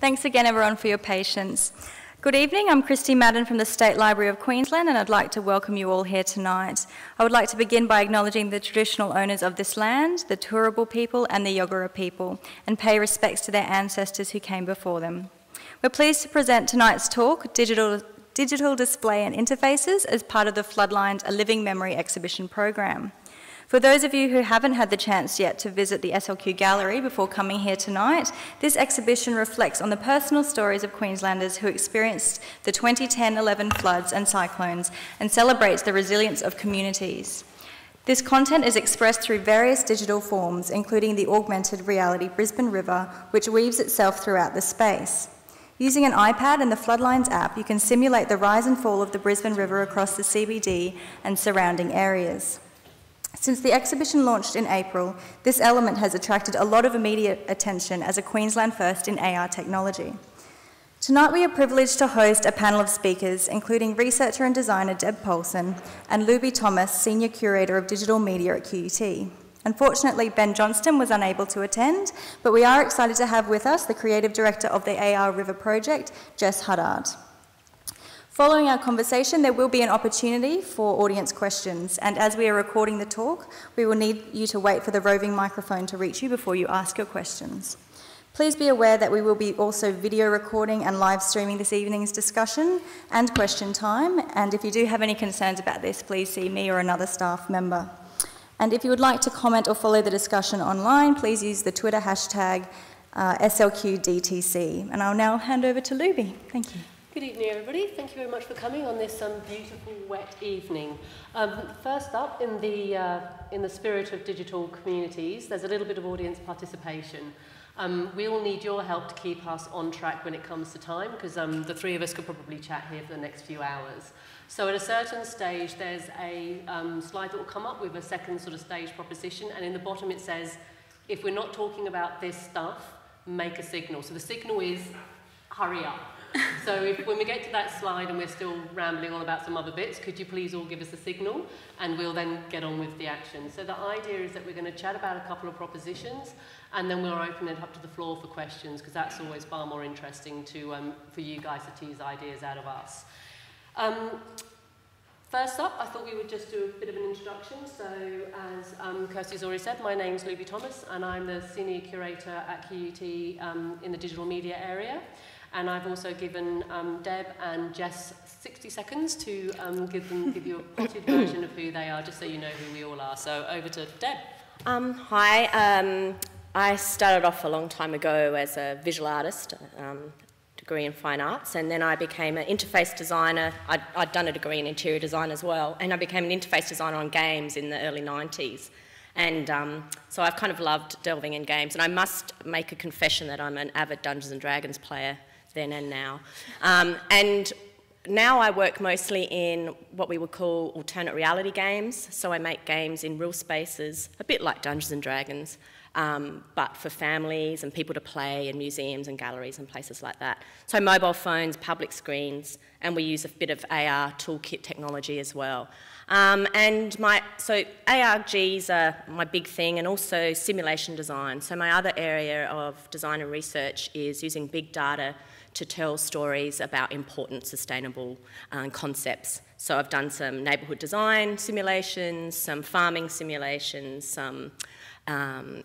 Thanks again, everyone, for your patience. Good evening, I'm Christy Madden from the State Library of Queensland, and I'd like to welcome you all here tonight. I would like to begin by acknowledging the traditional owners of this land, the Turrbal people and the Yagara people, and pay respects to their ancestors who came before them. We're pleased to present tonight's talk, Digital Display and Interfaces, as part of the Floodlines, A Living Memory exhibition program. For those of you who haven't had the chance yet to visit the SLQ gallery before coming here tonight, this exhibition reflects on the personal stories of Queenslanders who experienced the 2010-11 floods and cyclones and celebrates the resilience of communities. This content is expressed through various digital forms, including the augmented reality Brisbane River, which weaves itself throughout the space. Using an iPad and the Floodlines app, you can simulate the rise and fall of the Brisbane River across the CBD and surrounding areas. Since the exhibition launched in April, this element has attracted a lot of immediate attention as a Queensland first in AR technology. Tonight we are privileged to host a panel of speakers, including researcher and designer Deb Polson and Lubi Thomas, Senior Curator of Digital Media at QUT. Unfortunately, Ben Johnston was unable to attend, but we are excited to have with us the Creative Director of the AR River Project, Jess Huddart. Following our conversation, there will be an opportunity for audience questions, and as we are recording the talk, we will need you to wait for the roving microphone to reach you before you ask your questions. Please be aware that we will be also video recording and live streaming this evening's discussion and question time, and if you do have any concerns about this, please see me or another staff member. And if you would like to comment or follow the discussion online, please use the Twitter hashtag SLQDTC. And I'll now hand over to Lubi. Thank you. Good evening, everybody. Thank you very much for coming on this beautiful, wet evening. First up, in the spirit of digital communities, there's a little bit of audience participation. We all need your help to keep us on track when it comes to time, because the three of us could probably chat here for the next few hours. So at a certain stage, there's a slide that will come up with a second sort of stage proposition, and in the bottom it says, if we're not talking about this stuff, make a signal. So the signal is, hurry up. So when we get to that slide and we're still rambling on about some other bits, could you please all give us a signal, and we'll then get on with the action. So the idea is that we're going to chat about a couple of propositions, and then we'll open it up to the floor for questions, because that's always far more interesting for you guys to tease ideas out of us. First up, I thought we would just do a bit of an introduction. So as Kirsty's already said, my name's Lubi Thomas, and I'm the Senior Curator at QUT in the digital media area. And I've also given Deb and Jess 60 seconds to give you a potted version of who they are, just so you know who we all are. So over to Deb. Hi. I started off a long time ago as a visual artist, degree in fine arts, and then I became an interface designer. I'd done a degree in interior design as well, and I became an interface designer on games in the early 90s. And so I've kind of loved delving in games, and I must make a confession that I'm an avid Dungeons & Dragons player then and now. And now I work mostly in what we would call alternate reality games. So I make games in real spaces, a bit like Dungeons & Dragons, but for families and people to play in museums and galleries and places like that. So mobile phones, public screens, and we use a bit of AR toolkit technology as well. So ARGs are my big thing, and also simulation design. So my other area of design and research is using big data to tell stories about important sustainable concepts. So I've done some neighbourhood design simulations, some farming simulations, some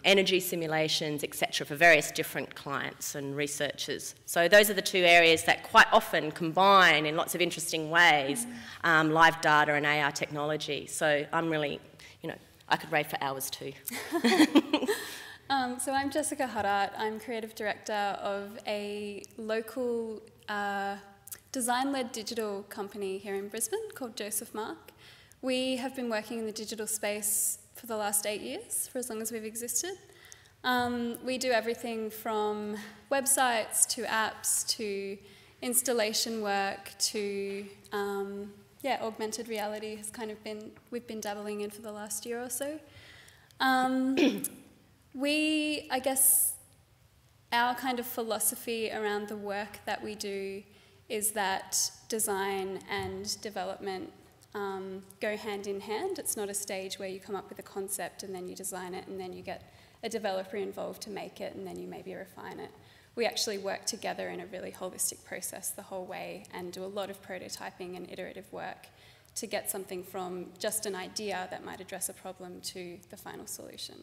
energy simulations, etc., for various different clients and researchers. So those are the two areas that quite often combine in lots of interesting ways, live data and AR technology. So I'm really, I could rave for hours too. So I'm Jessica Huddart. I'm Creative Director of a local design-led digital company here in Brisbane called Josephmark. We have been working in the digital space for the last 8 years, for as long as we've existed. We do everything from websites to apps to installation work to, augmented reality has kind of we've been dabbling in for the last year or so. I guess our kind of philosophy around the work that we do is that design and development go hand in hand. It's not a stage where you come up with a concept and then you design it and then you get a developer involved to make it, and then you maybe refine it. We actually work together in a really holistic process the whole way and do a lot of prototyping and iterative work to get something from just an idea that might address a problem to the final solution.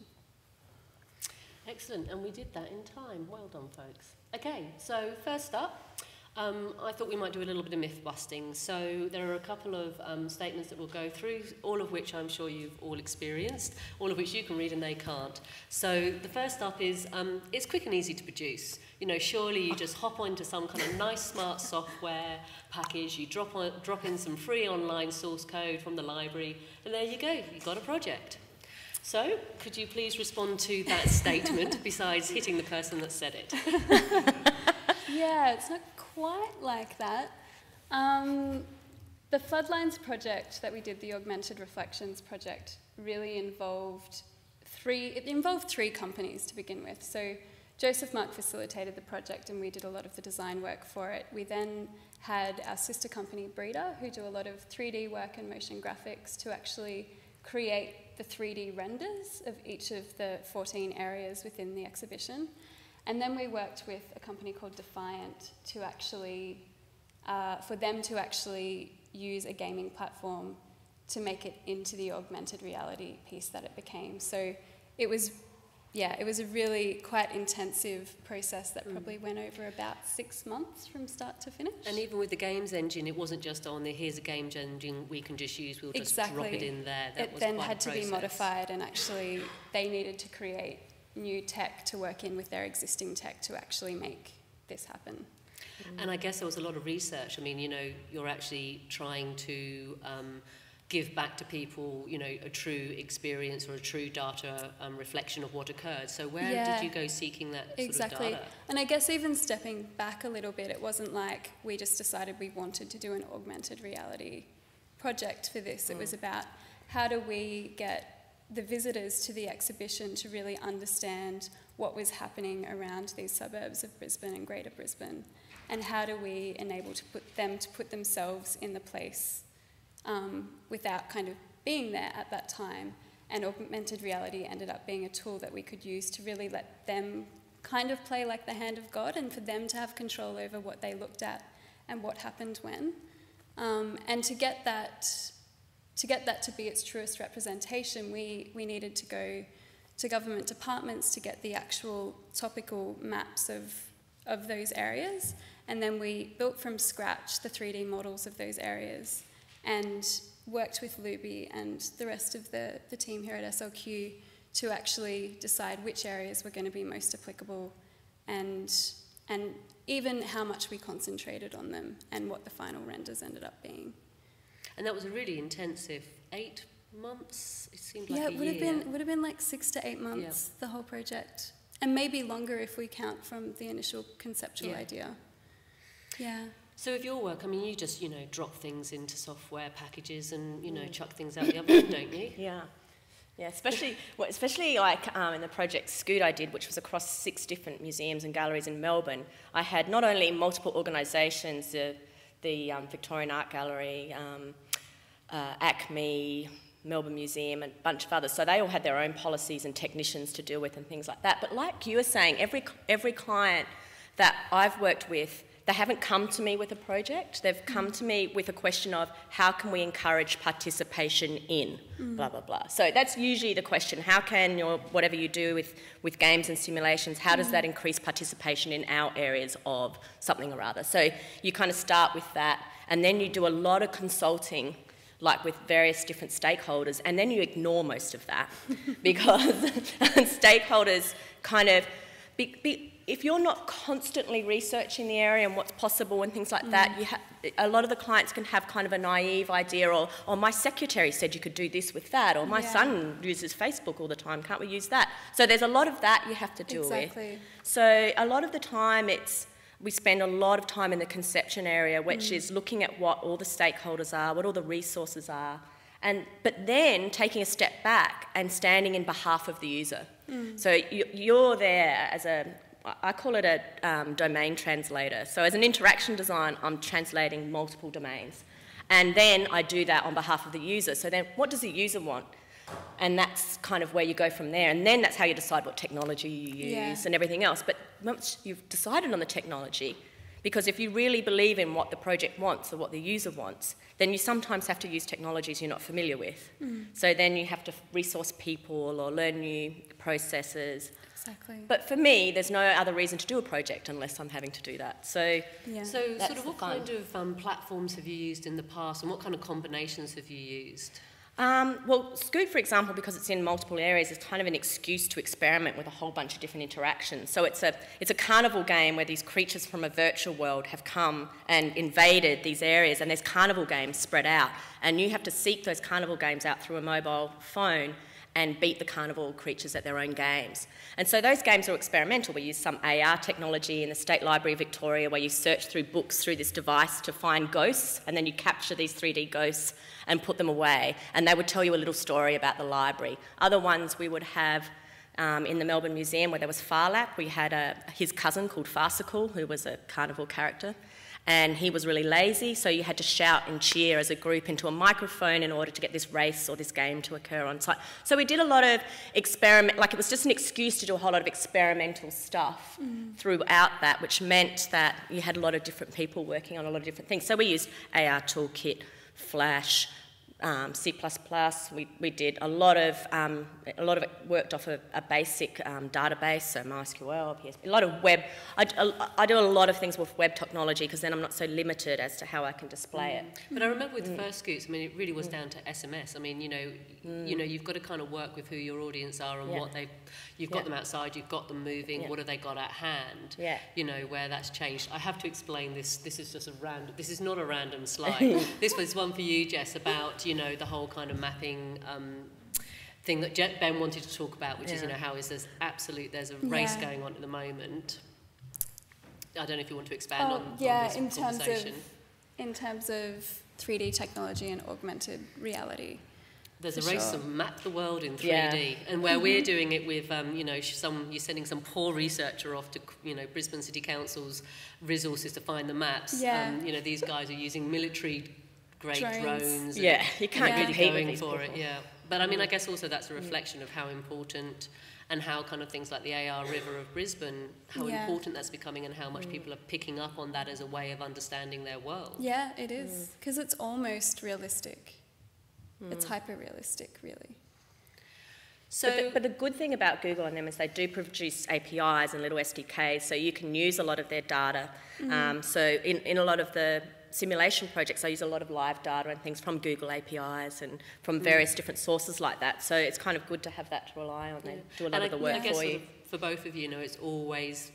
Excellent, and we did that in time. Well done, folks. Okay, so first up, I thought we might do a little bit of myth busting. So there are a couple of statements that we'll go through, all of which I'm sure you've all experienced, all of which you can read and they can't. So the first up is, it's quick and easy to produce. You know, surely you just hop onto some kind of nice smart software package, you drop in some free online source code from the library, and there you go, you've got a project. So, could you please respond to that statement, besides hitting the person that said it? Yeah, it's not quite like that. The Floodlines project that we did, the Augmented Reflections project, really involved three companies to begin with. So Josephmark facilitated the project and we did a lot of the design work for it. We then had our sister company Breeder, who do a lot of 3D work and motion graphics to actually create the 3D renders of each of the 14 areas within the exhibition. And then we worked with a company called Defiant to actually, for them to actually use a gaming platform to make it into the augmented reality piece that it became. So it was a really quite intensive process that probably went over about 6 months from start to finish. And even with the games engine, it wasn't just on the here's a games engine we can just use, we'll just drop it in there. That was then quite had a to be process. modified, and actually they needed to create new tech to work in with their existing tech to actually make this happen. And I guess there was a lot of research. I mean, you know, you're actually trying to give back to people, you know, a true experience or a true data reflection of what occurred. So where did you go seeking that sort of data? And I guess even stepping back a little bit, it wasn't like we just decided we wanted to do an augmented reality project for this. It was about how do we get the visitors to the exhibition to really understand what was happening around these suburbs of Brisbane and Greater Brisbane, and how do we enable them to put themselves in the place without kind of being there at that time. And augmented reality ended up being a tool that we could use to really let them kind of play like the hand of God, and for them to have control over what they looked at and what happened when. And to get that to be its truest representation, we needed to go to government departments to get the actual topical maps of those areas. And then we built from scratch the 3D models of those areas and worked with Lubi and the rest of the team here at SLQ to actually decide which areas were going to be most applicable and even how much we concentrated on them and what the final renders ended up being. And that was a really intensive 8 months, it seemed like a year. Yeah, it would have been like 6 to 8 months, the whole project. And maybe longer if we count from the initial conceptual idea. Yeah. So with your work, I mean, you just, you know, drop things into software packages and, you know, chuck things out the oven, don't you? Yeah. Yeah, especially like in the project Scoot I did, which was across 6 different museums and galleries in Melbourne. I had not only multiple organisations, the Victorian Art Gallery, ACME, Melbourne Museum, and a bunch of others. So they all had their own policies and technicians to deal with and things like that. But like you were saying, every client that I've worked with, they haven't come to me with a project. They've come to me with a question of how can we encourage participation in blah, blah, blah. So that's usually the question. How can whatever you do with games and simulations, how does that increase participation in our areas of something or other? So you kind of start with that, and then you do a lot of consulting, like with various different stakeholders, and then you ignore most of that because stakeholders kind of... if you're not constantly researching the area and what's possible and things like that, a lot of the clients can have kind of a naive idea, or my secretary said you could do this with that, or my son uses Facebook all the time, can't we use that? So there's a lot of that you have to deal with. So a lot of the time we spend a lot of time in the conception area, which is looking at what all the stakeholders are, what all the resources are, but then taking a step back and standing in behalf of the user. So you're there as I call it a domain translator. So as an interaction design, I'm translating multiple domains. And then I do that on behalf of the user. So then what does the user want? And that's kind of where you go from there. And then that's how you decide what technology you use and everything else. But once you've decided on the technology, because if you really believe in what the project wants or what the user wants, then you sometimes have to use technologies you're not familiar with. So then you have to resource people or learn new processes. Exactly. But for me, there's no other reason to do a project unless I'm having to do that. So, so sort of what kind of platforms have you used in the past, and what kind of combinations have you used? Well, Scoot, for example, because it's in multiple areas, is kind of an excuse to experiment with a whole bunch of different interactions. So it's a carnival game where these creatures from a virtual world have come and invaded these areas, and there's carnival games spread out, and you have to seek those carnival games out through a mobile phone and beat the carnival creatures at their own games. And so those games are experimental. We use some AR technology in the State Library of Victoria where you search through books through this device to find ghosts, and then you capture these 3D ghosts and put them away, and they would tell you a little story about the library. Other ones we would have in the Melbourne Museum where there was Farlap. We had his cousin called Farcical, who was a carnival character, and he was really lazy, so you had to shout and cheer as a group into a microphone in order to get this race or this game to occur on site. So we did a lot of experiment, like it was just an excuse to do a whole lot of experimental stuff throughout that, which meant that you had a lot of different people working on a lot of different things. So we used AR Toolkit, Flash, C++. We did a lot of it worked off a basic database, so MySQL, PSP, a lot of web. I do a lot of things with web technology because then I'm not so limited as to how I can display it. But I remember with the first Scoots, I mean, it really was down to SMS. I mean, you know, you've got to kind of work with who your audience are and what you've got them outside, you've got them moving. What have they got at hand? You know, where that's changed. I have to explain this. This is just this is not a random slide. This was one for you, Jess, about, you know, the whole kind of mapping thing that Ben wanted to talk about, which is, you know, how there's a race going on at the moment. I don't know if you want to expand on this conversation. In terms of 3D technology and augmented reality. There's a race to map the world in 3D, and where we're doing it with, you know, you're sending some poor researcher off to, you know, Brisbane City Council's resources to find the maps. You know, these guys are using military-grade drones. You can't really compete going with these for people. it. But I mean, I guess also that's a reflection of how important and how kind of things like the AR River of Brisbane, how important that's becoming and how much people are picking up on that as a way of understanding their world. Yeah, it is, because it's almost realistic. It's hyper-realistic, really. So, but the good thing about Google and them is they do produce APIs and little SDKs, so you can use a lot of their data. So in a lot of the simulation projects, I use a lot of live data and things from Google APIs and from various different sources like that. So it's kind of good to have that to rely on. They do a lot of the work for you. For both of you, you know, it's always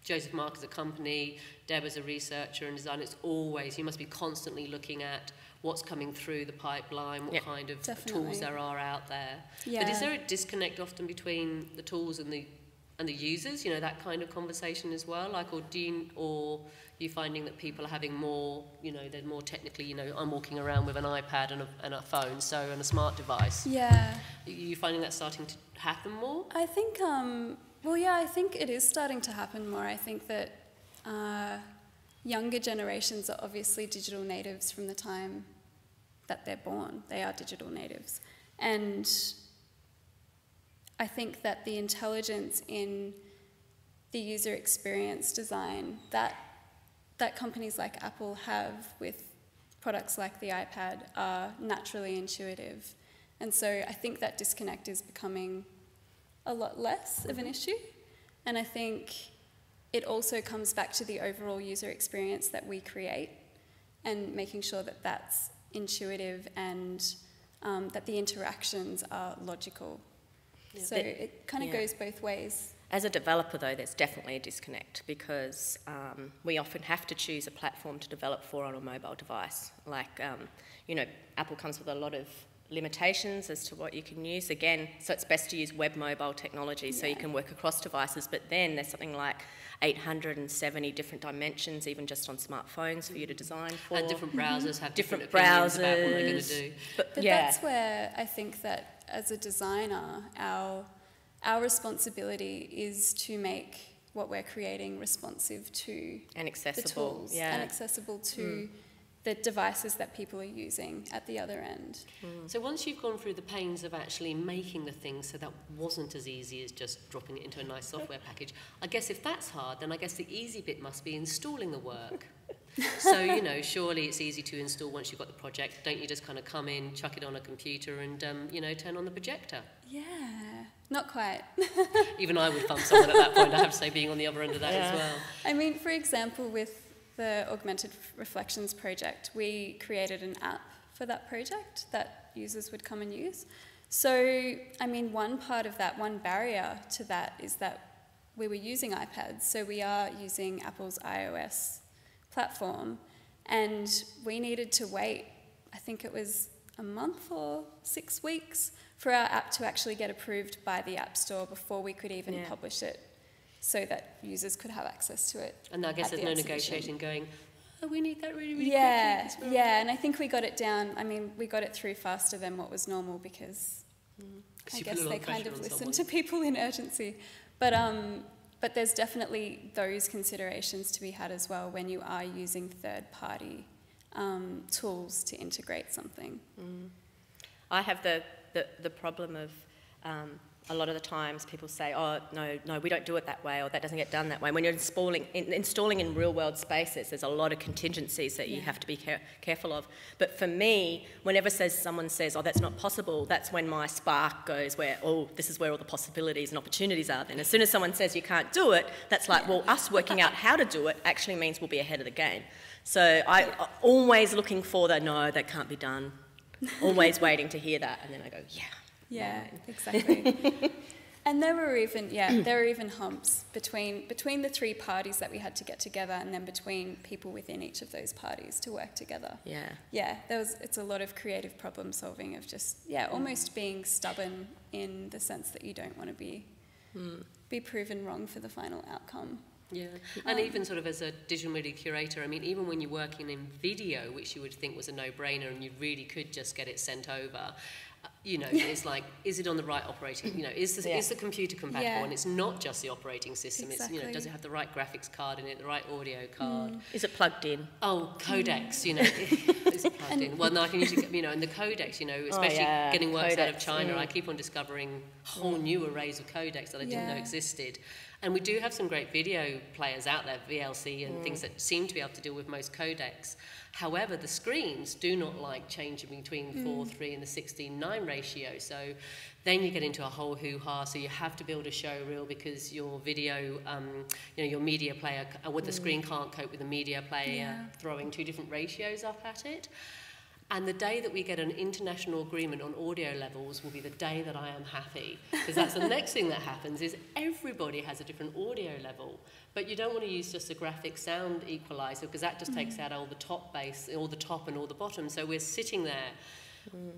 Josephmark as a company, Deb as a researcher and designer. It's always, you must be constantly looking at what's coming through the pipeline, what kind of tools there are out there. But is there a disconnect often between the tools and the users? You know, that kind of conversation as well. Like, or you finding that people are having more? You know, they're more technically. You know, I'm walking around with an iPad and a phone, and a smart device. Are you finding that starting to happen more? I think. I think it is starting to happen more. I think that younger generations are obviously digital natives from the time that they're born. They are digital natives. And I think that the intelligence in the user experience design that companies like Apple have with products like the iPad are naturally intuitive. And so I think that disconnect is becoming a lot less of an issue. And I think it also comes back to the overall user experience that we create and making sure that that's intuitive and that the interactions are logical. So it kind of goes both ways. As a developer, though, there's definitely a disconnect because we often have to choose a platform to develop for on a mobile device. Like, you know, Apple comes with a lot of limitations as to what you can use. Again, so it's best to use web mobile technology so you can work across devices, but then there's something like 870 different dimensions, even just on smartphones, for you to design for. And different browsers have different browsers about what they're going to do. But that's where I think that as a designer, our responsibility is to make what we're creating responsive to and accessible, the tools and accessible to the devices that people are using at the other end. So once you've gone through the pains of actually making the thing, so that wasn't as easy as just dropping it into a nice software package, I guess if that's hard, then I guess the easy bit must be installing the work. So, you know, surely it's easy to install once you've got the project. Don't you just kind of come in, chuck it on a computer and, you know, turn on the projector? Yeah, not quite. Even I would thumb someone at that point, I have to say, being on the other end of that as well. I mean, for example, with the Augmented Reflections project, we created an app for that project that users would come and use. So, I mean, one part of that, one barrier to that is that we were using iPads, so we are using Apple's iOS platform, and we needed to wait, I think it was a month or 6 weeks, for our app to actually get approved by the App Store before we could even publish it, so that users could have access to it. And I guess there's no negotiating going, oh, we need that really, really quickly. Yeah, and I think we got it down, I mean, we got it through faster than what was normal because I guess they kind of listened to people in urgency. But there's definitely those considerations to be had as well when you are using third-party tools to integrate something. I have the problem of a lot of the times people say, oh, no, we don't do it that way, or that doesn't get done that way. When you're installing in real-world spaces, there's a lot of contingencies that you have to be careful of. But for me, whenever someone says, oh, that's not possible, that's when my spark goes where, oh, this is where all the possibilities and opportunities are. Then as soon as someone says you can't do it, that's like, well, us working out how to do it actually means we'll be ahead of the game. So I'm always looking for the, no, that can't be done. Always waiting to hear that, and then I go, yeah. Yeah, exactly. And there were even humps between the three parties that we had to get together, and then between people within each of those parties to work together. Yeah, it's a lot of creative problem solving of just almost being stubborn in the sense that you don't want to be proven wrong for the final outcome. Yeah, and even sort of as a digital media curator, I mean, even when you're working in video, which you would think was a no-brainer and you really could just get it sent over, you know, it's like, is it on the right operating, you know, is the computer compatible? And it's not just the operating system, it's, you know, does it have the right graphics card in it, the right audio card? Is it plugged in? Oh, codecs, you know, is it plugged in? Well, no, I can usually, you know, and the codecs, you know, especially getting works out of China, I keep on discovering whole new arrays of codecs that I didn't know existed. And we do have some great video players out there, VLC and things that seem to be able to deal with most codecs. However, the screens do not like changing between 4:3 and the 16:9 ratio. So then you get into a whole hoo-ha. So you have to build a show reel because your video, you know, your media player, the screen can't cope with the media player throwing two different ratios up at it. And the day that we get an international agreement on audio levels will be the day that I am happy. Because that's the next thing that happens is everybody has a different audio level. But you don't want to use just a graphic sound equalizer because that just takes out all the top bass, all the top and all the bottom. So we're sitting there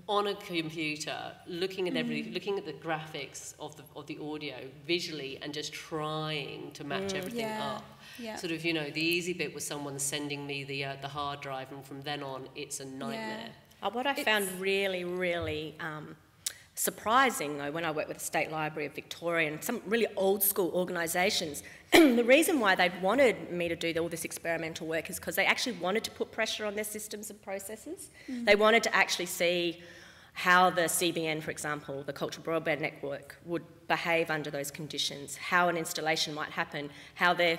on a computer looking at looking at the graphics of the audio visually and just trying to match everything up. Sort of, you know, the easy bit was someone sending me the hard drive, and from then on, it's a nightmare. What I found really, really surprising, though, when I worked with the State Library of Victoria and some really old-school organisations, the reason why they wanted me to do all this experimental work is because they actually wanted to put pressure on their systems and processes. They wanted to actually see how the CBN, for example, the Cultural Broadband Network, would behave under those conditions, how an installation might happen, how their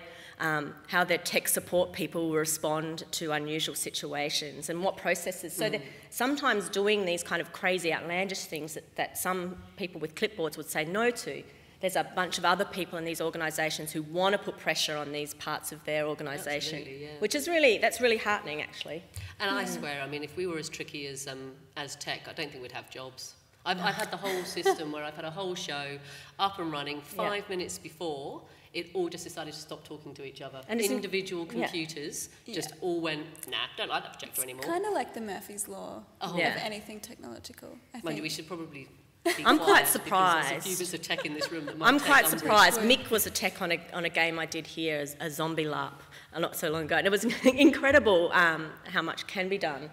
tech support people will respond to unusual situations, and what processes. So that sometimes doing these kind of crazy, outlandish things that some people with clipboards would say no to, there's a bunch of other people in these organisations who want to put pressure on these parts of their organisation, which is that's really heartening, actually. And I swear, I mean, if we were as tricky as tech, I don't think we'd have jobs. I've had the whole system where I've had a whole show up and running 5 minutes before it all just decided to stop talking to each other. And individual computers just all went, nah, don't like that projector anymore. Kind of like the Murphy's Law of anything technological, I think. Mind you, we should probably... I'm quite surprised. There's a few bits of tech in this room that might I'm quite surprised. Mick was a tech on a game I did here as a zombie LARP not so long ago, and it was incredible how much can be done.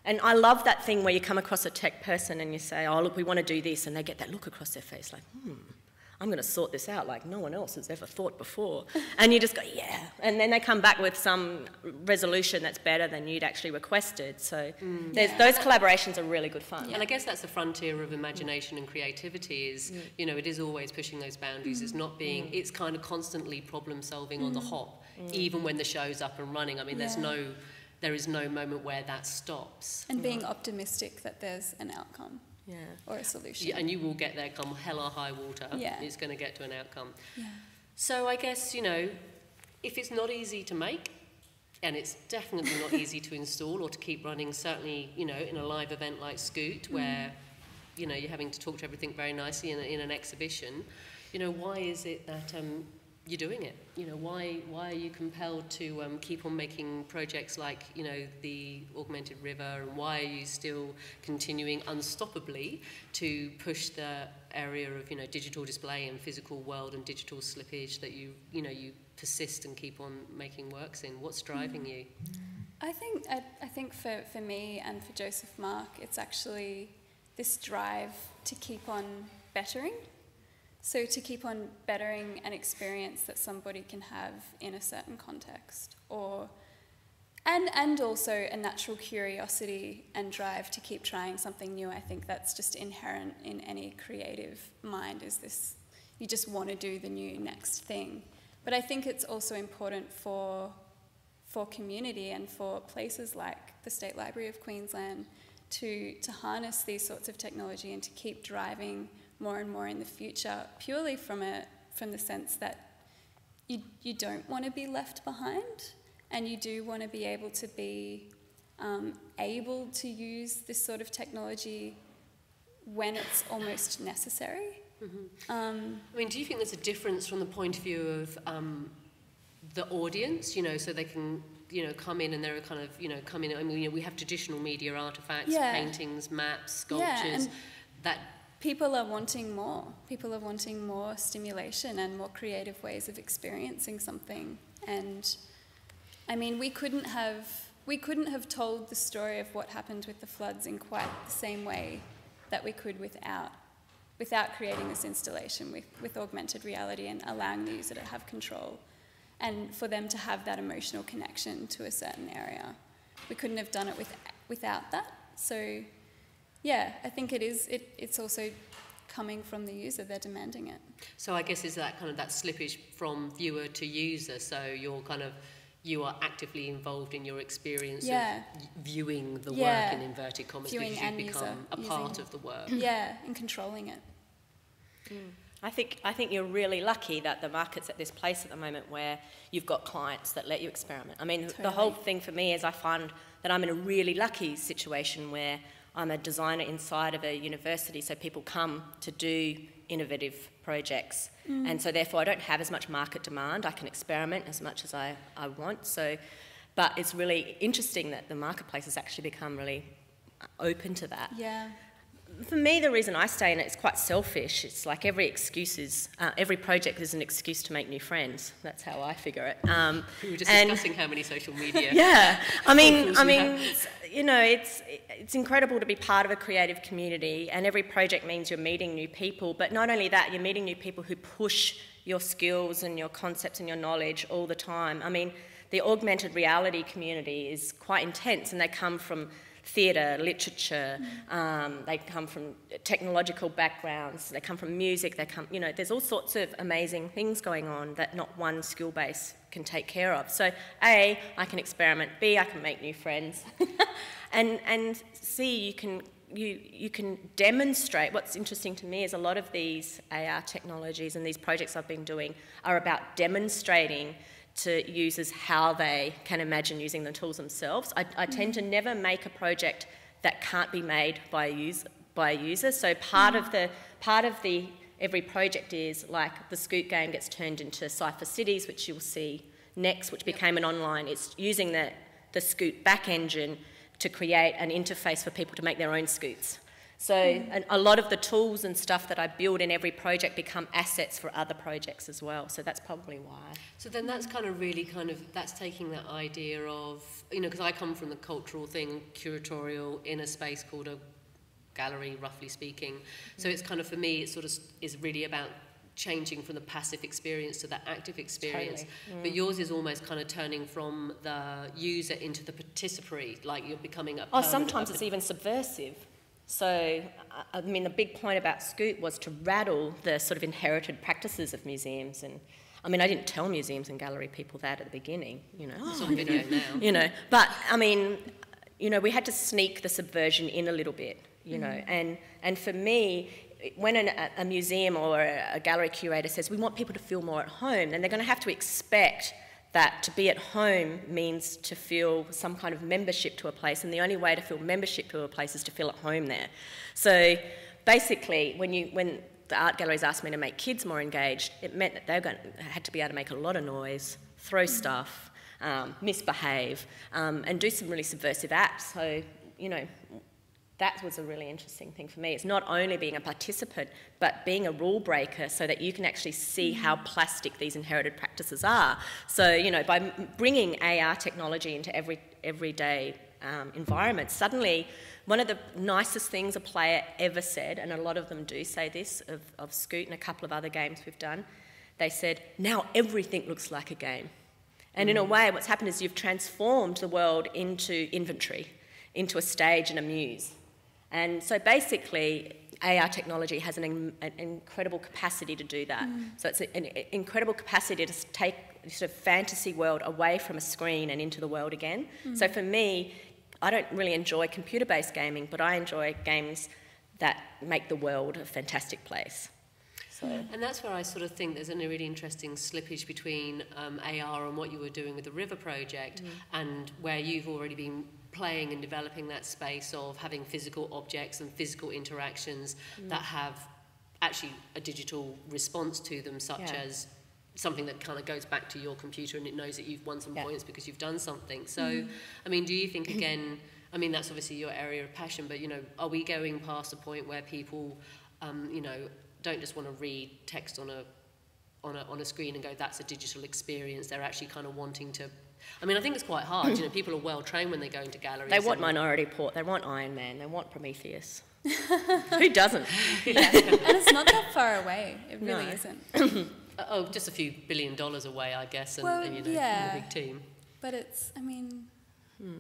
And I love that thing where you come across a tech person and you say, oh, look, we want to do this, and they get that look across their face like, I'm going to sort this out like no one else has ever thought before. And you just go, yeah. and then they come back with some resolution that's better than you'd actually requested. So those collaborations are really good fun. And I guess that's the frontier of imagination and creativity is, you know, it is always pushing those boundaries. It's not being, it's kind of constantly problem solving on the hop, even when the show's up and running. I mean, there is no moment where that stops. And being optimistic that there's an outcome. Or a solution. Yeah, and you will get there come hell or high water. It's going to get to an outcome. So I guess, you know, if it's not easy to make, and it's definitely not easy to install or to keep running, certainly, you know, in a live event like Scoot, where, you know, you're having to talk to everything very nicely in an exhibition, you know, why is it that you're doing it? You know, why are you compelled to keep on making projects like, you know, the Augmented River, and why are you still continuing unstoppably to push the area of, you know, digital display and physical world and digital slippage that you persist and keep on making works in? What's driving you? I think for me and for Josephmark, it's actually this drive to keep on bettering. So to keep on bettering an experience that somebody can have in a certain context, and also a natural curiosity and drive to keep trying something new. I think that's just inherent in any creative mind, is this, you just want to do the new next thing. But I think it's also important for community and for places like the State Library of Queensland to harness these sorts of technology and to keep driving more and more in the future, purely from the sense that you don't want to be left behind, and you do want to be able to be able to use this sort of technology when it's almost necessary. I mean, do you think there's a difference from the point of view of the audience, you know, so they can, you know, come in and they're kind of, you know, come in, I mean, you know, we have traditional media artefacts, paintings, maps, sculptures, that... People are wanting more. People are wanting more stimulation and more creative ways of experiencing something. And I mean, we couldn't have told the story of what happened with the floods in quite the same way that we could without creating this installation with augmented reality and allowing the user to have control and for them to have that emotional connection to a certain area. We couldn't have done it without that. So yeah, I think it's also coming from the user, they're demanding it. So I guess is that kind of that slippage from viewer to user, so you are actively involved in your experience of viewing the work in inverted commas, viewing because you become a part of the work. Yeah, and controlling it. I think you're really lucky that the market's at this place at the moment where you've got clients that let you experiment. I mean, the whole thing for me is I find that I'm in a really lucky situation where I'm a designer inside of a university, so people come to do innovative projects. And so therefore I don't have as much market demand. I can experiment as much as I want. But it's really interesting that the marketplace has actually become really open to that. Yeah. For me, the reason I stay in it is quite selfish. It's like every project is an excuse to make new friends. That's how I figure it. We were just discussing how many social media. Yeah, I mean, you know, it's incredible to be part of a creative community, and every project means you're meeting new people. But not only that, you're meeting new people who push your skills and your concepts and your knowledge all the time. I mean, the augmented reality community is quite intense, and they come from theatre, literature, they come from technological backgrounds, they come from music, you know, there's all sorts of amazing things going on that not one skill base can take care of. So A, I can experiment, B, I can make new friends, and C, you can demonstrate. What's interesting to me is a lot of these AR technologies and these projects I've been doing are about demonstrating to users how they can imagine using the tools themselves. I tend to never make a project that can't be made by a user. So part of the every project is like the Scoot game gets turned into Cypher Cities, which you'll see next, which became an online. It's using the Scoot back engine to create an interface for people to make their own Scoots. So and a lot of the tools and stuff that I build in every project become assets for other projects as well. So that's probably why. So then that's kind of really that's taking that idea of, you know, because I come from the cultural thing, curatorial, in a space called a gallery, roughly speaking. So it's kind of, for me, it sort of is really about changing from the passive experience to that active experience. Totally. But yours is almost kind of turning from the user into the participatory, like you're becoming a... Oh, sometimes it's even subversive. So, I mean, the big point about Scoot was to rattle the sort of inherited practices of museums. And I mean, I didn't tell museums and gallery people that at the beginning, you know. It's on video now. You know, but I mean, you know, we had to sneak the subversion in a little bit, you know. And for me, when a museum or a gallery curator says we want people to feel more at home, then they're going to have to expect that to be at home means to feel some kind of membership to a place, and the only way to feel membership to a place is to feel at home there. So basically, when the art galleries asked me to make kids more engaged, it meant that they had to be able to make a lot of noise, throw stuff, misbehave, and do some really subversive acts. So, you know, that was a really interesting thing for me. It's not only being a participant, but being a rule breaker so that you can actually see how plastic these inherited practices are. So, you know, by bringing AR technology into everyday environments, suddenly one of the nicest things a player ever said, and a lot of them do say this of Scoot and a couple of other games we've done, they said, now everything looks like a game. And in a way, what's happened is you've transformed the world into inventory, into a stage and a muse. And so basically, AR technology has an incredible capacity to do that. So it's an incredible capacity to take sort of fantasy world away from a screen and into the world again. So for me, I don't really enjoy computer-based gaming, but I enjoy games that make the world a fantastic place. So. And that's where I sort of think there's a really interesting slippage between AR and what you were doing with the River Project and where you've already been playing and developing that space of having physical objects and physical interactions that have actually a digital response to them, such as something that kind of goes back to your computer and it knows that you've won some points because you've done something. So, I mean, do you think, again, I mean, that's obviously your area of passion, but, you know, are we going past a point where people, you know, don't just want to read text on a screen and go, that's a digital experience? They're actually kind of wanting to... I mean, I think it's quite hard. You know, people are well trained when they go into galleries. They want Minority Report, they want Iron Man, they want Prometheus. Who doesn't? And it's not that far away. It really isn't. Just a few $1 billion away, I guess, and you know, yeah. a big team. But it's, I mean,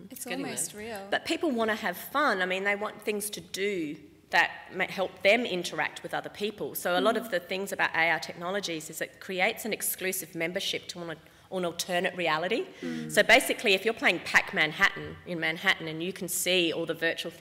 it's almost real. But people want to have fun. I mean, they want things to do that help them interact with other people. So a lot of the things about AR technologies is it creates an exclusive membership to an alternate reality. So basically, if you're playing Pac-Manhattan in Manhattan and you can see all the virtual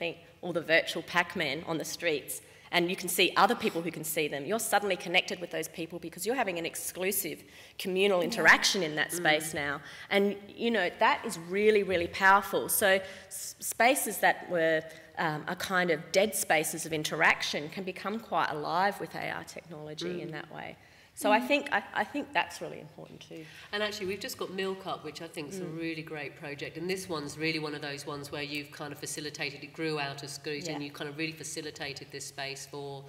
Pac-Man on the streets, and you can see other people who can see them, you're suddenly connected with those people because you're having an exclusive communal interaction in that space now. And, you know, that is really, really powerful. So spaces that were a kind of dead spaces of interaction can become quite alive with AR technology in that way. So I think that's really important too. And actually, we've just got Milk Up, which I think is a really great project. And this one's really one of those ones where you've kind of facilitated, it grew out of Scoot, and you kind of really facilitated this space for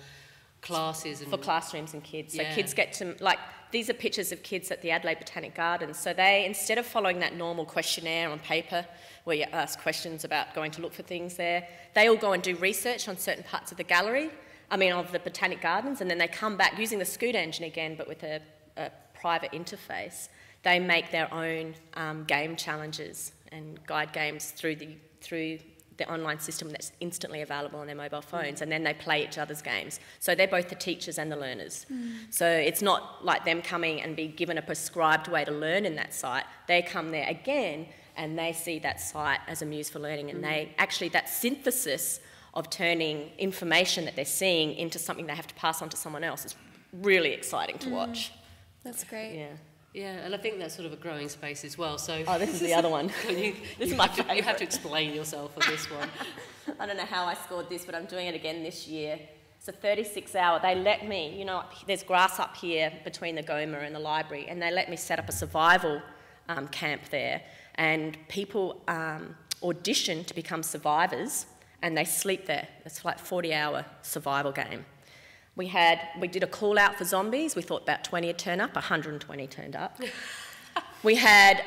classes. And for classrooms and kids. So kids get to, like, these are pictures of kids at the Adelaide Botanic Gardens. So they, instead of following that normal questionnaire on paper, where you ask questions about going to look for things there, they all go and do research on certain parts of the gallery. Of the Botanic Gardens, and then they come back using the Scoot engine again, but with a private interface. They make their own game challenges and guide games through the online system that's instantly available on their mobile phones, and then they play each other's games. So they're both the teachers and the learners. So it's not like them coming and be given a prescribed way to learn in that site. They come there again, and they see that site as a muse for learning, and they actually, that synthesis of turning information that they're seeing into something they have to pass on to someone else is really exciting to watch. That's great. Yeah, and I think that's sort of a growing space as well. So this is the other one. This is my favourite. You have to explain yourself for this one. I don't know how I scored this, but I'm doing it again this year. It's a 36-hour. They let me, you know, there's grass up here between the Goma and the library, and they let me set up a survival camp there. And people audition to become survivors, and they sleep there. It's like a 40-hour survival game. We did a call out for zombies. We thought about 20 would turn up. 120 turned up. We had,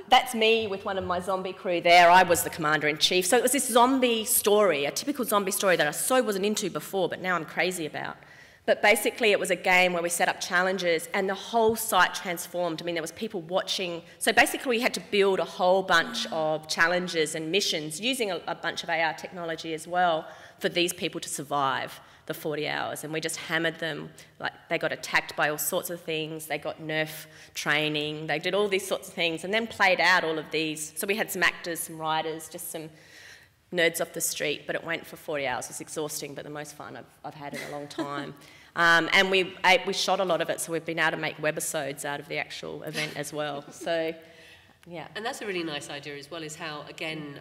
that's me with one of my zombie crew there. I was the commander-in-chief. So it was this zombie story, a typical zombie story that I so wasn't into before, but now I'm crazy about. But basically it was a game where we set up challenges and the whole site transformed. I mean, there was people watching. So basically we had to build a whole bunch of challenges and missions using a bunch of AR technology as well for these people to survive the 40 hours. And we just hammered them. Like, they got attacked by all sorts of things. They got Nerf training. They did all these sorts of things and then played out all of these. So we had some actors, some writers, just some nerds off the street, but it went for 40 hours. It's exhausting, but the most fun I've had in a long time. And we shot a lot of it, so we've been able to make webisodes out of the actual event as well. So, yeah. And that's a really nice idea as well, is how, again,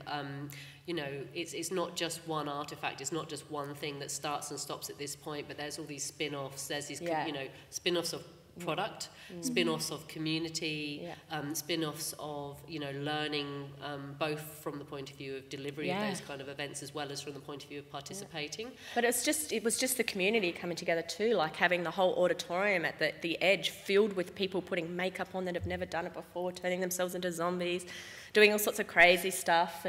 you know, it's not just one artefact, it's not just one thing that starts and stops at this point, but there's all these spin-offs, there's these, you know, spin-offs of product, spin-offs of community, spin-offs of, you know, learning, both from the point of view of delivery of those kind of events as well as from the point of view of participating. But it was just the community coming together too, like having the whole auditorium at the edge filled with people putting makeup on that have never done it before, turning themselves into zombies, doing all sorts of crazy stuff,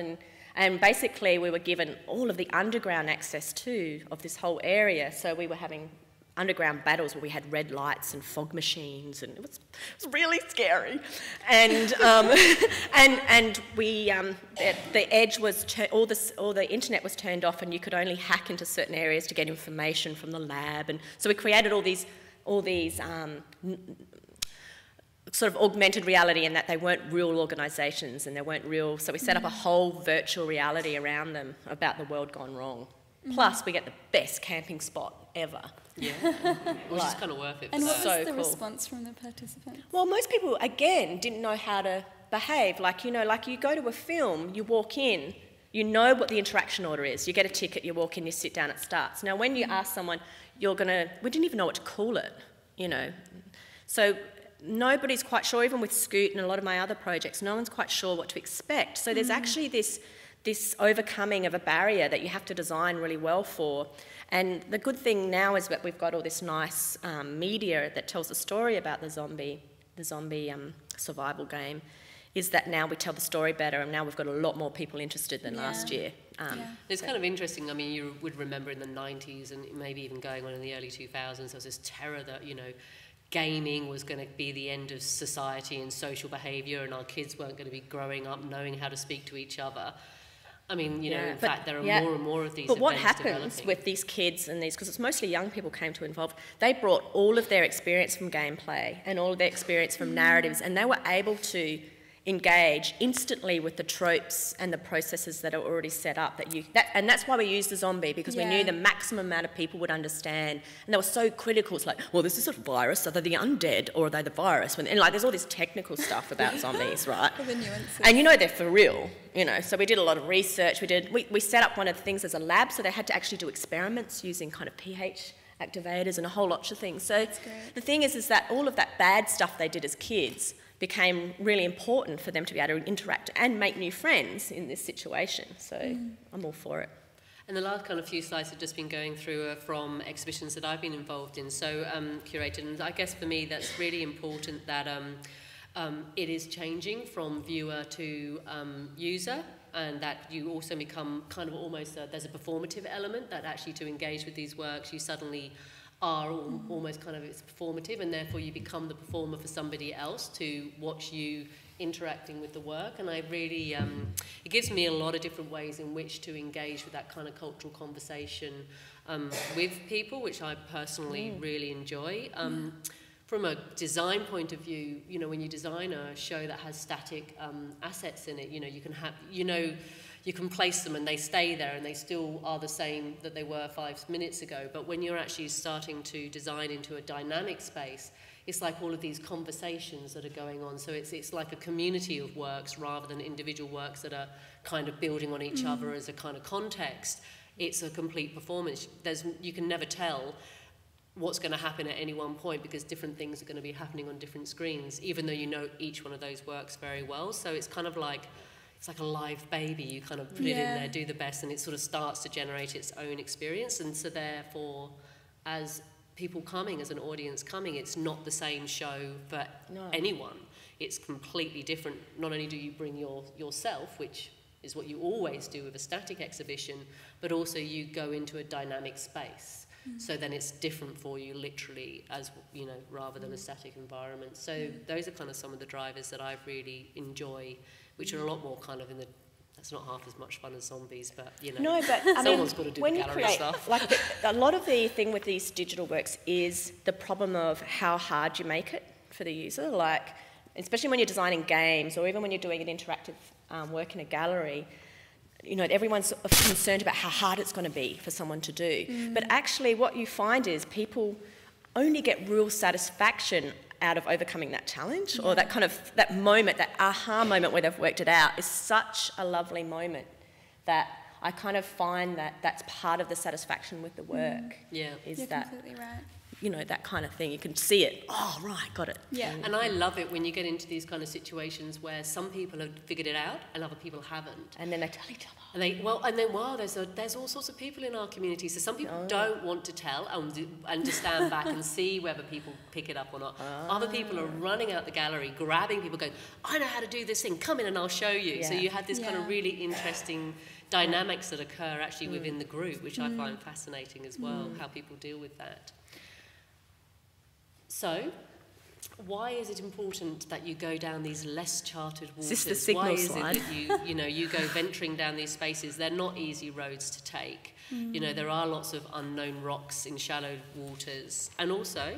and basically we were given all of the underground access too of this whole area, so we were having underground battles where we had red lights and fog machines, and it was really scary. And and we the edge was all the internet was turned off, and you could only hack into certain areas to get information from the lab. And so we created all these sort of augmented reality, in that they weren't real organisations and they weren't real. So we set up a whole virtual reality around them about the world gone wrong. Plus, we get the best camping spot ever. Yeah, which is kind of worth it. And what was the cool response from the participants? Well, most people, again, didn't know how to behave. Like, you know, like you go to a film, you walk in, you know what the interaction order is. You get a ticket, you walk in, you sit down, it starts. Now, when you ask someone, we didn't even know what to call it, you know. So nobody's quite sure, even with Scoot and a lot of my other projects, no one's quite sure what to expect. So there's actually this overcoming of a barrier that you have to design really well for. And the good thing now is that we've got all this nice media that tells a story about the zombie survival game, is that now we tell the story better, and now we've got a lot more people interested than last year. It's kind of interesting. I mean, you would remember in the 90s and maybe even going on in the early 2000s, there was this terror that, you know, gaming was going to be the end of society and social behaviour, and our kids weren't going to be growing up knowing how to speak to each other. I mean, you know, in fact, there are more and more of these events. But what happens developing with these kids and these, because it's mostly young people came to involve, they brought all of their experience from gameplay and all of their experience from narratives, and they were able to engage instantly with the tropes and the processes that are already set up. And that's why we used the zombie, because we knew the maximum amount of people would understand. And they were so critical. It's like, well, this is a virus. Are they the undead or are they the virus? And like, there's all this technical stuff about zombies, right? The nuances. And you know they're for real, you know. So we did a lot of research. We set up one of the things as a lab, so they had to actually do experiments using kind of pH activators and a whole lot of things. So the thing is that all of that bad stuff they did as kids became really important for them to be able to interact and make new friends in this situation. So I'm all for it. And the last kind of few slides have just been going through from exhibitions that I've been involved in, so curated. And I guess for me that's really important that it is changing from viewer to user, and that you also become kind of almost, there's a performative element that actually to engage with these works you suddenly are almost kind of, it's performative, and therefore you become the performer for somebody else to watch you interacting with the work. And I really, it gives me a lot of different ways in which to engage with that kind of cultural conversation with people, which I personally really enjoy. From a design point of view, you know, when you design a show that has static assets in it, you know, you can have, you know, you can place them and they stay there and they still are the same that they were 5 minutes ago. But when you're actually starting to design into a dynamic space, it's like all of these conversations that are going on. So it's like a community of works rather than individual works that are kind of building on each other as a kind of context. It's a complete performance. You can never tell what's going to happen at any one point because different things are going to be happening on different screens, even though you know each one of those works very well. So it's kind of like, it's like a live baby. You kind of put it in there, do the best, and it sort of starts to generate its own experience. And so therefore, as people coming, as an audience coming, it's not the same show for anyone. It's completely different. Not only do you bring yourself, which is what you always do with a static exhibition, but also you go into a dynamic space. So then it's different for you literally as, you know, rather than a static environment. So those are kind of some of the drivers that I really enjoy, which are a lot more kind of in the, that's not half as much fun as zombies, but, you know, no, but I mean, got to do when the you gallery create, stuff. like a lot of the thing with these digital works is the problem of how hard you make it for the user, like, especially when you're designing games or even when you're doing an interactive work in a gallery. You know, everyone's sort of concerned about how hard it's going to be for someone to do. But actually what you find is people only get real satisfaction out of overcoming that challenge, or that kind of, that moment, that aha moment where they've worked it out is such a lovely moment that I kind of find that that's part of the satisfaction with the work. Is You're that, completely right. you know, that kind of thing. You can see it. Oh, right, got it. Yeah. And I love it when you get into these kind of situations where some people have figured it out and other people haven't. And then they tell each other. And there's all sorts of people in our community. So some people don't want to tell and to stand back and see whether people pick it up or not. Other people are running out the gallery, grabbing people, going, I know how to do this thing, come in and I'll show you. Yeah. So you have this kind of really interesting dynamics that occur actually within the group, which I find fascinating as well, how people deal with that. So, why is it important that you go down these less charted waters? Is this the signal why is slide? it that you go venturing down these spaces? They're not easy roads to take. You know, there are lots of unknown rocks in shallow waters. And also,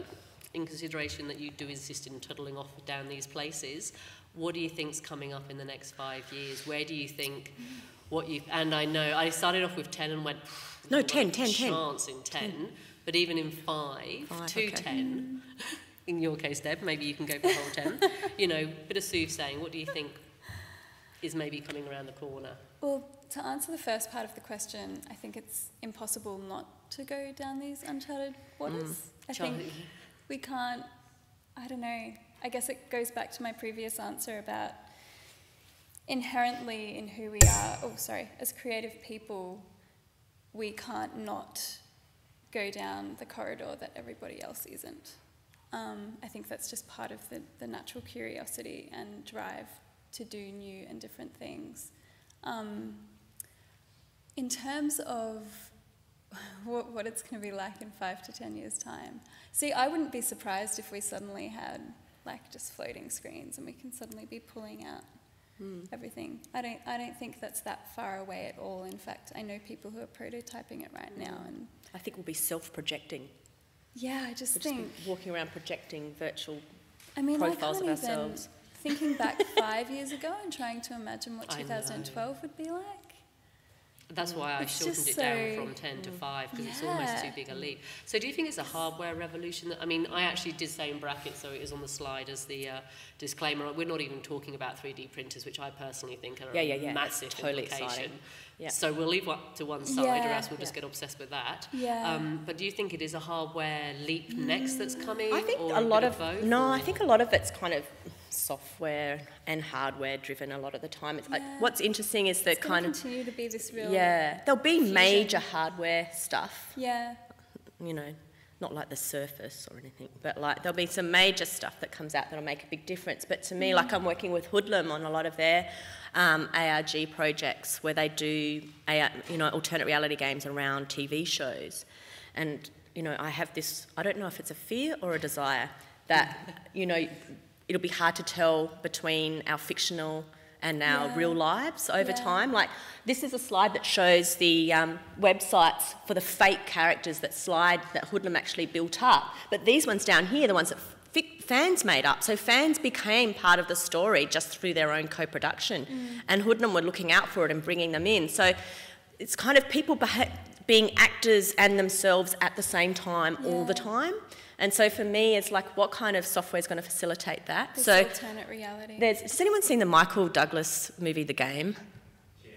in consideration that you do insist in toddling off down these places, what do you think's coming up in the next 5 years? Where do you think and I know, I started off with 10 and went, no, 10. Chance in 10. But even in 5 to okay. 10, in your case, Deb, maybe you can go for the whole 10. You know, bit of soothsaying. What do you think is maybe coming around the corner? Well, to answer the first part of the question, I think it's impossible not to go down these uncharted waters. I think we can't, I don't know, I guess it goes back to my previous answer about inherently in who we are, as creative people, we can't not go down the corridor that everybody else isn't. I think that's just part of the natural curiosity and drive to do new and different things. In terms of what it's going to be like in 5 to 10 years' time, see, I wouldn't be surprised if we suddenly had like just floating screens and we can suddenly be pulling out everything. I don't think that's that far away at all. In fact, I know people who are prototyping it right now, and I think we'll be self-projecting. Yeah, I just think walking around projecting virtual profiles of ourselves. Thinking back 5 years ago and trying to imagine what 2012 would be like. That's why I shortened it down from 10 to 5, because it's almost too big a leap. So do you think it's a hardware revolution? I mean, I actually did say in brackets, so it is on the slide as the disclaimer. We're not even talking about 3D printers, which I personally think are a massive implication. Yeah. So we'll leave that to one side, or else we'll just get obsessed with that. Yeah. But do you think it is a hardware leap next that's coming? I think or a lot of both, I think a lot of it's kind of software and hardware driven a lot of the time. It's what's interesting is that kind of continue to be this real there'll be fusion. Major hardware stuff. Yeah. You know, not like the Surface or anything, but like there'll be some major stuff that comes out that'll make a big difference. But to me, like I'm working with Hoodlum on a lot of their ARG projects where they do alternate reality games around TV shows, and I have this, I don't know if it's a fear or a desire that it'll be hard to tell between our fictional and our real lives over time. Like, this is a slide that shows the websites for the fake characters that Hoodlum actually built up. But these ones down here, the ones that fans made up. So fans became part of the story just through their own co-production. And Hoodlum were looking out for it and bringing them in. So it's kind of people being actors and themselves at the same time all the time. And so for me, it's like, what kind of software is going to facilitate that? This alternate reality. Has anyone seen the Michael Douglas movie, The Game? Yes.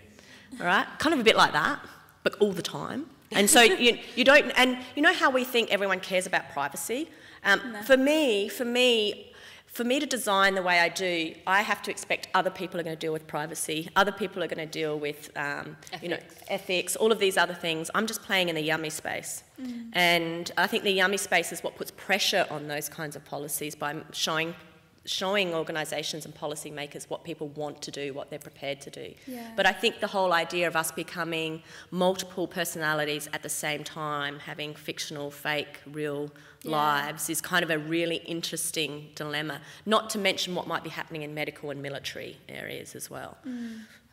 All right? Kind of a bit like that, but all the time. And so you don't... And you know how we think everyone cares about privacy? No. For me to design the way I do, I have to expect other people are going to deal with privacy. Other people are going to deal with, ethics, all of these other things. I'm just playing in the yummy space. And I think the yummy space is what puts pressure on those kinds of policies by showing showing organisations and policymakers what people want to do, what they're prepared to do. Yeah. But I think the whole idea of us becoming multiple personalities at the same time, having fictional, fake, real lives, is kind of a really interesting dilemma, not to mention what might be happening in medical and military areas as well.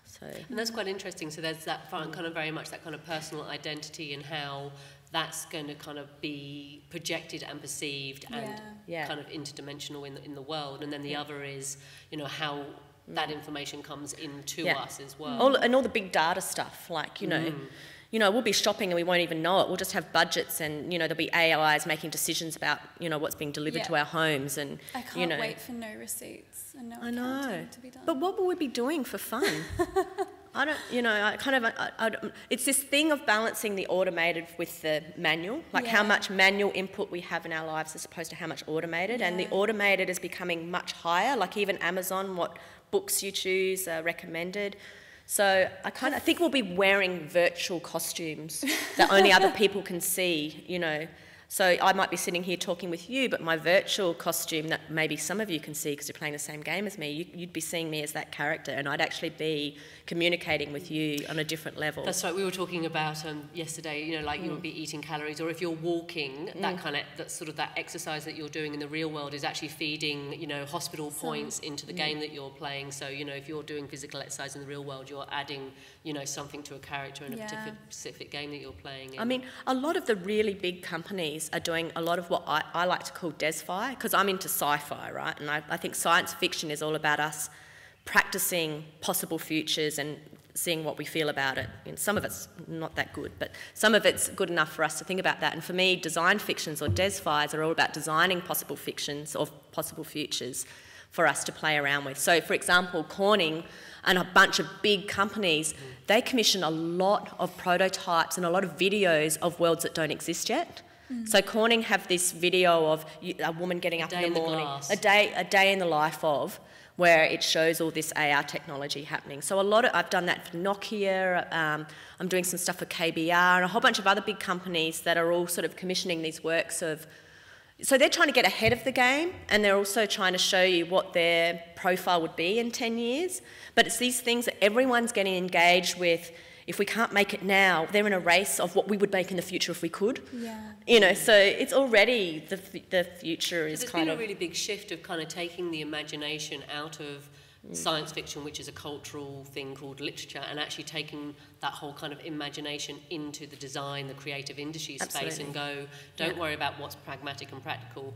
So. And that's quite interesting. So there's that kind of very much that kind of personal identity and how that's going to kind of be projected and perceived and kind of interdimensional in the world. And then the other is, you know, how that information comes into us as well. All the big data stuff, like, you know, we'll be shopping and we won't even know it. We'll just have budgets and, you know, there'll be AIs making decisions about, you know, what's being delivered to our homes. And I can't you know, wait for no receipts and no I know. accounting to be done. But what will we be doing for fun? I don't, you know, it's this thing of balancing the automated with the manual, like how much manual input we have in our lives as opposed to how much automated. And the automated is becoming much higher, like even Amazon, what books you choose are recommended. So I think we'll be wearing virtual costumes that only other people can see, you know. So I might be sitting here talking with you, but my virtual costume that maybe some of you can see because you're playing the same game as me, you'd be seeing me as that character, and I'd actually be communicating with you on a different level. That's right. We were talking about yesterday, you know, like you would be eating calories, or if you're walking, that sort of that exercise that you're doing in the real world is actually feeding, you know, hospital points into the game that you're playing. So, you know, if you're doing physical exercise in the real world, you're adding, you know, something to a character in a specific game that you're playing in. I mean, a lot of the really big companies are doing a lot of what I like to call DesFi, because I'm into sci-fi, right? And I think science fiction is all about us practicing possible futures and seeing what we feel about it. And some of it's not that good, but some of it's good enough for us to think about that. And for me, design fictions or DesFis are all about designing possible fictions or possible futures for us to play around with. So, for example, Corning and a bunch of big companies, they commission a lot of prototypes and a lot of videos of worlds that don't exist yet. So Corning have this video of a woman getting up in the morning, a day in the life of, where it shows all this AR technology happening. So I've done that for Nokia, I'm doing some stuff for KBR and a whole bunch of other big companies that are all sort of commissioning these works of. So they're trying to get ahead of the game, and they're also trying to show you what their profile would be in 10 years. But it's these things that everyone's getting engaged with. If we can't make it now, they're in a race of what we would make in the future if we could. Yeah. You know, so it's already the future is kind of... There's been a really big shift of kind of taking the imagination out of science fiction, which is a cultural thing called literature, and actually taking that whole kind of imagination into the design, the creative industry space, and go, don't worry about what's pragmatic and practical.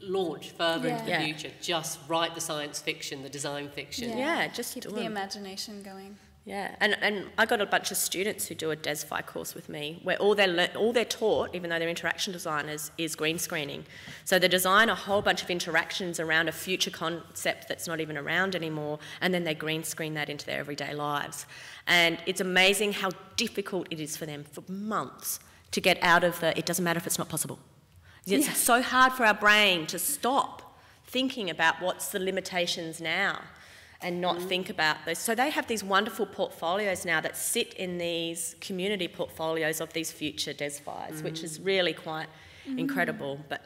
Launch further into the future. Just write the science fiction, the design fiction. Yeah, just keep the imagination going. Yeah, and I got a bunch of students who do a DesFi course with me where all they're taught, even though they're interaction designers, is green screening. So they design a whole bunch of interactions around a future concept that's not even around anymore, and then they green screen that into their everyday lives. And it's amazing how difficult it is for them for months to get out of it doesn't matter if it's not possible. It's so hard for our brain to stop thinking about what's the limitations now and not think about those. So they have these wonderful portfolios now that sit in these community portfolios of these future DesFis, which is really quite incredible, but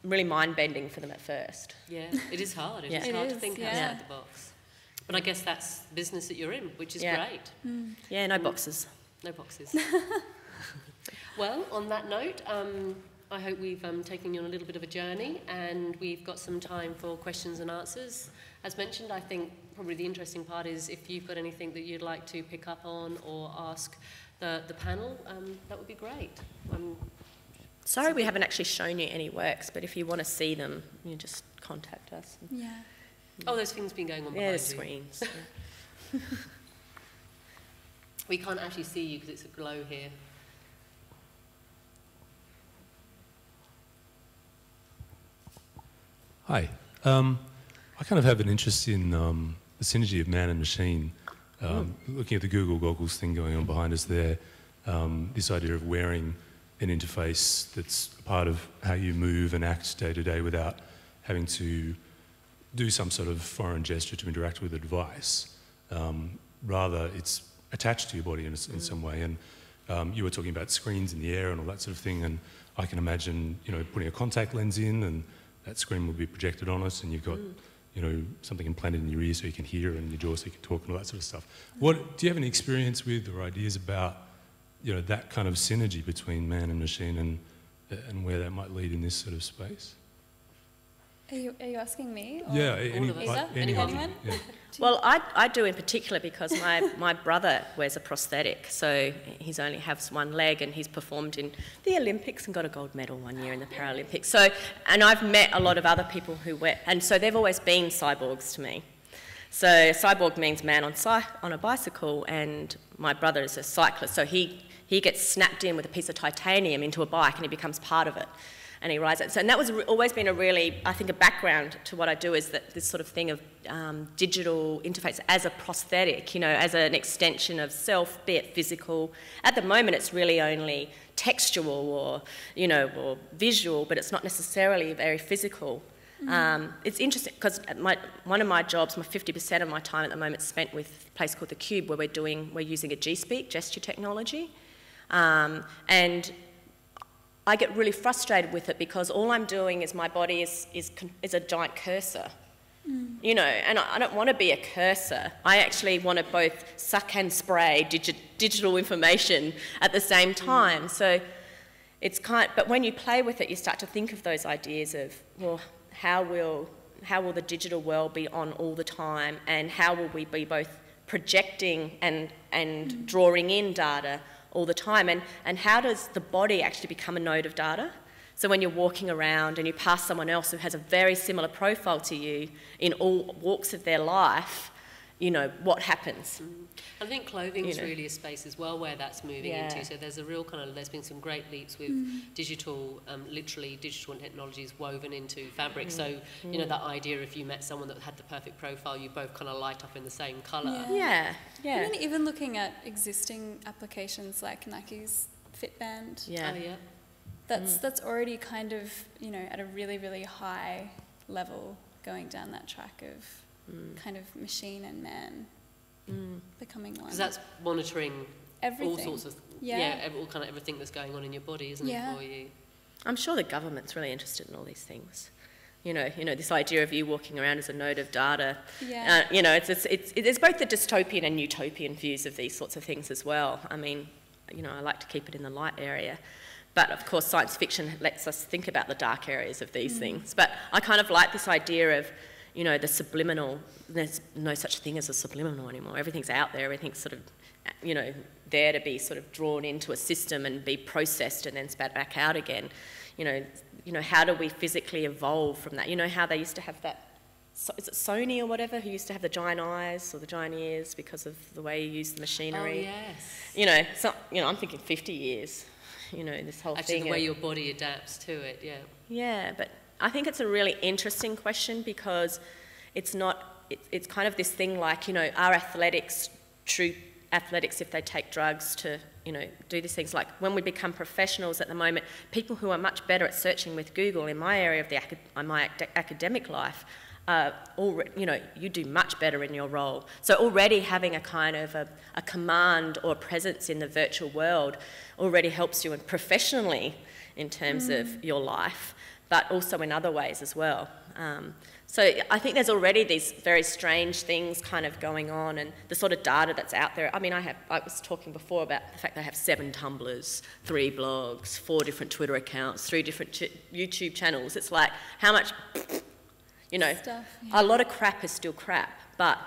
really mind-bending for them at first. Yeah, it is hard. It's hard to think outside the box. But I guess that's the business that you're in, which is great. Yeah, no boxes. No boxes. Well, on that note, I hope we've taken you on a little bit of a journey, and we've got some time for questions and answers. As mentioned, I think probably the interesting part is if you've got anything that you'd like to pick up on or ask the panel, that would be great. Sorry we haven't actually shown you any works, but if you want to see them, you just contact us. Yeah. Oh, there's things been going on behind you. you. Screens. We can't actually see you because it's a glow here. Hi. I kind of have an interest in the synergy of man and machine. Looking at the Google goggles thing going on behind us there, this idea of wearing an interface that's part of how you move and act day to day without having to do some sort of foreign gesture to interact with a device. Rather, it's attached to your body in some way. And you were talking about screens in the air and all that sort of thing, and I can imagine, you know, putting a contact lens in and that screen will be projected on us, and you've got something implanted in your ear so you can hear, and your jaw so you can talk, and all that sort of stuff. Do you have any experience with or ideas about, that kind of synergy between man and machine, and where that might lead in this sort of space? Are you asking me? Or Yeah, anyone? Yeah. Well, I do in particular because my brother wears a prosthetic, so he's only has one leg, and he's performed in the Olympics and got a gold medal one year in the Paralympics. So, and I've met a lot of other people who wear, and so they've always been cyborgs to me. So cyborg means man on a bicycle, and my brother is a cyclist, so he gets snapped in with a piece of titanium into a bike, and he becomes part of it. And he rides it. So, and that was always been I think a background to what I do, is that this sort of thing of digital interface as a prosthetic, as an extension of self, be it physical. At the moment, it's really only textual or visual, but it's not necessarily very physical. It's interesting because one of my jobs, 50% of my time at the moment is spent with a place called The Cube, where we're using a G-Speak gesture technology, and I get really frustrated with it because all I'm doing is my body is a giant cursor, and I don't want to be a cursor. I actually want to both suck and spray digital information at the same time. So it's but when you play with it, you start to think of those ideas of, well, how will the digital world be on all the time, and how will we be both projecting and drawing in data all the time, and how does the body actually become a node of data? So when you're walking around and you pass someone else who has a very similar profile to you in all walks of their life, what happens? I think clothing is really a space as well where that's moving into. So there's a real there's been some great leaps with digital, literally digital technologies woven into fabric. So, that idea, if you met someone that had the perfect profile, you both kind of light up in the same colour. Yeah. I mean, even looking at existing applications like Nike's Fitband. Yeah. Oh, yeah. That's already kind of, at a really, really high level, going down that track of kind of machine and man becoming one. Because that's monitoring everything. All sorts of, all kind of everything that's going on in your body, isn't it, for you? I'm sure the government's really interested in all these things. This idea of you walking around as a node of data. Yeah. It's both the dystopian and utopian views of these sorts of things as well. I mean, I like to keep it in the light area. But of course, science fiction lets us think about the dark areas of these things. But I kind of like this idea of, the subliminal. There's no such thing as a subliminal anymore. Everything's out there. Everything's sort of, there to be sort of drawn into a system and be processed and then spat back out again. How do we physically evolve from that? How they used to have that, is it Sony or whatever, who used to have the giant eyes or the giant ears because of the way you use the machinery? Oh, yes. I'm thinking 50 years, this whole Actually, thing. the way your body adapts to it, yeah. Yeah, but I think it's a really interesting question because it's kind of this thing like, are athletics true athletics if they take drugs to, do these things? Like when we become professionals at the moment, people who are much better at searching with Google in my area of my academic life, you do much better in your role. So already having a kind of a command or a presence in the virtual world already helps you professionally in terms of your life, but also in other ways as well. So I think there's already these very strange things kind of going on, and the sort of data that's out there. I mean, I was talking before about the fact that I have 7 Tumblrs, 3 blogs, 4 different Twitter accounts, 3 different YouTube channels. It's like, how much, Stuff, a lot of crap is still crap, but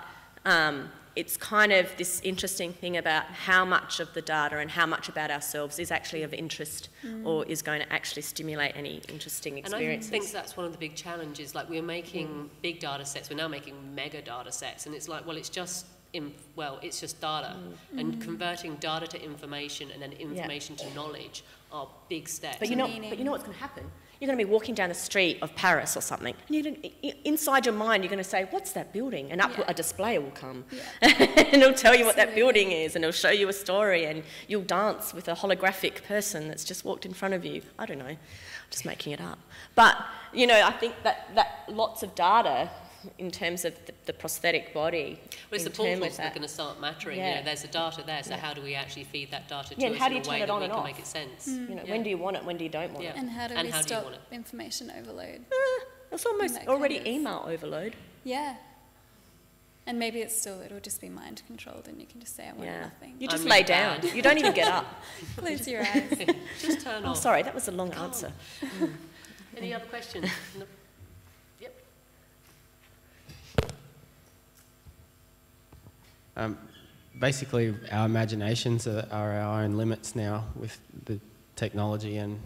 it's kind of this interesting thing about how much of the data and how much about ourselves is actually of interest or is going to actually stimulate any interesting experiences. And I think that's one of the big challenges. Like, we're making big data sets, we're now making mega data sets, and it's like, well, it's just data. And converting data to information and then information to knowledge are big steps. But you know what's going to happen? You're going to be walking down the street of Paris or something, and inside your mind you're going to say, what's that building? And up a display will come, and it'll tell you what that building is, and it'll show you a story, and you'll dance with a holographic person that's just walked in front of you. I don't know, I'm just making it up. But, I think that lots of data in terms of the prosthetic body. Well, it's the portals that are going to start mattering. There's the data there, so how do we actually feed that data to us how do you in a way turn it that on we and can off? make it sense? When do you want it, when do you don't want it? And how do we stop information overload? It's almost already email overload. Yeah. And maybe it'll just be mind controlled and you can just say, I want nothing. You just lay down. You don't even get up. Close your eyes. Just turn off. Oh, sorry, that was a long answer. Any other questions? No. Yep. Basically, our imaginations are our own limits now with the technology and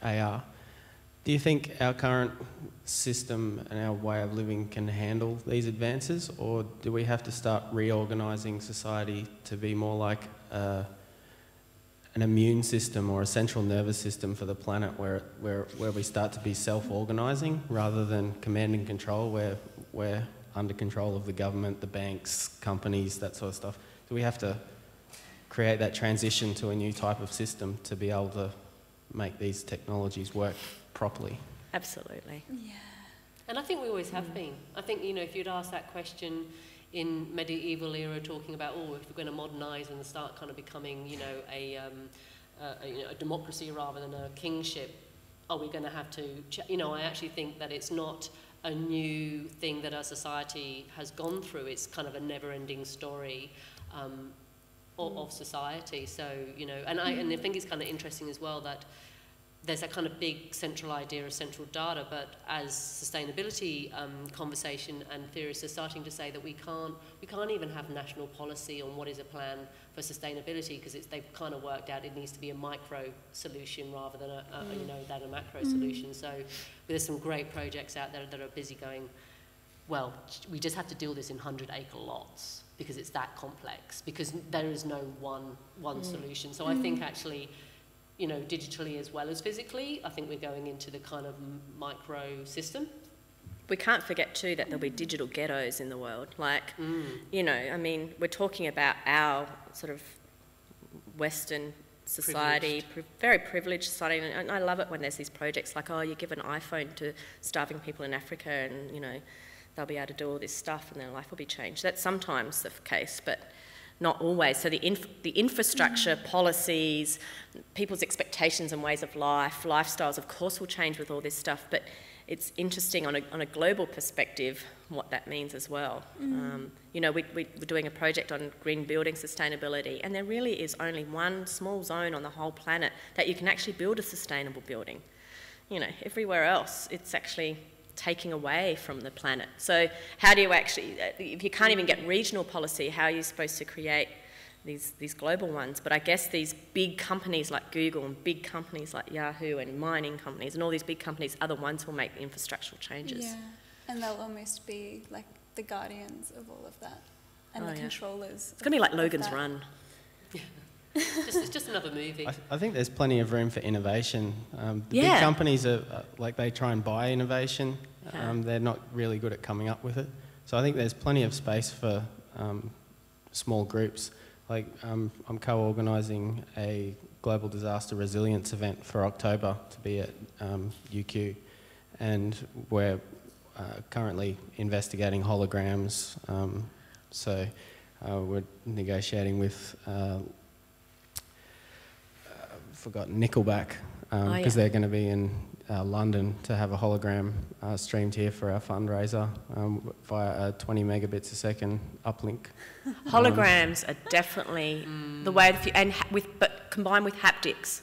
AR. Do you think our current system and our way of living can handle these advances, or do we have to start reorganising society to be more like an immune system or a central nervous system for the planet where we start to be self-organising rather than command and control, where we're under control of the government, the banks, companies, that sort of stuff? Do we have to create that transition to a new type of system to be able to make these technologies work properly? Absolutely. Yeah. And I think we always have been. I think, you know, if you'd asked that question in medieval era, talking about, if we're going to modernise and start kind of becoming, you know, a democracy rather than a kingship, are we going to have to, you know, I actually think that it's not a new thing that our society has gone through. It's kind of a never-ending story of society. So, you know, and I think it's kind of interesting as well that there's that kind of big central idea of central data, but as sustainability conversation and theorists are starting to say that we can't even have national policy on what is a plan for sustainability, because they've kind of worked out it needs to be a micro solution rather than a macro solution. So there's some great projects out there that are busy going, well, we just have to do this in 100-acre lots because it's that complex, because there is no one solution. So I think actually, you know, digitally as well as physically, I think we're going into the kind of micro system. We can't forget too that there'll be digital ghettos in the world. Like, you know, I mean, we're talking about our sort of Western society, very privileged society, and I love it when there's these projects like, you give an iPhone to starving people in Africa and, you know, they'll be able to do all this stuff and their life will be changed. That's sometimes the case, but not always. So the infrastructure, policies, people's expectations and ways of life, lifestyles, of course, will change with all this stuff, but it's interesting on a global perspective what that means as well. You know, we're doing a project on green building sustainability, and there really is only one small zone on the whole planet that you can actually build a sustainable building. You know, everywhere else, it's actually taking away from the planet. So how do you actually, if you can't even get regional policy, how are you supposed to create these global ones? But I guess these big companies like Google and big companies like Yahoo and mining companies and all these big companies are the ones who will make the infrastructural changes. Yeah, and they'll almost be like the guardians of all of that and the controllers. It's going to be like Logan's Run. It's just another movie. I think there's plenty of room for innovation. The big companies are like, they try and buy innovation. They're not really good at coming up with it. So I think there's plenty of space for small groups. Like I'm co-organising a global disaster resilience event for October to be at UQ, and we're currently investigating holograms. So we're negotiating with Nickelback, because they're going to be in London to have a hologram streamed here for our fundraiser via a 20 megabits a second uplink. Holograms are definitely the way, but combined with haptics,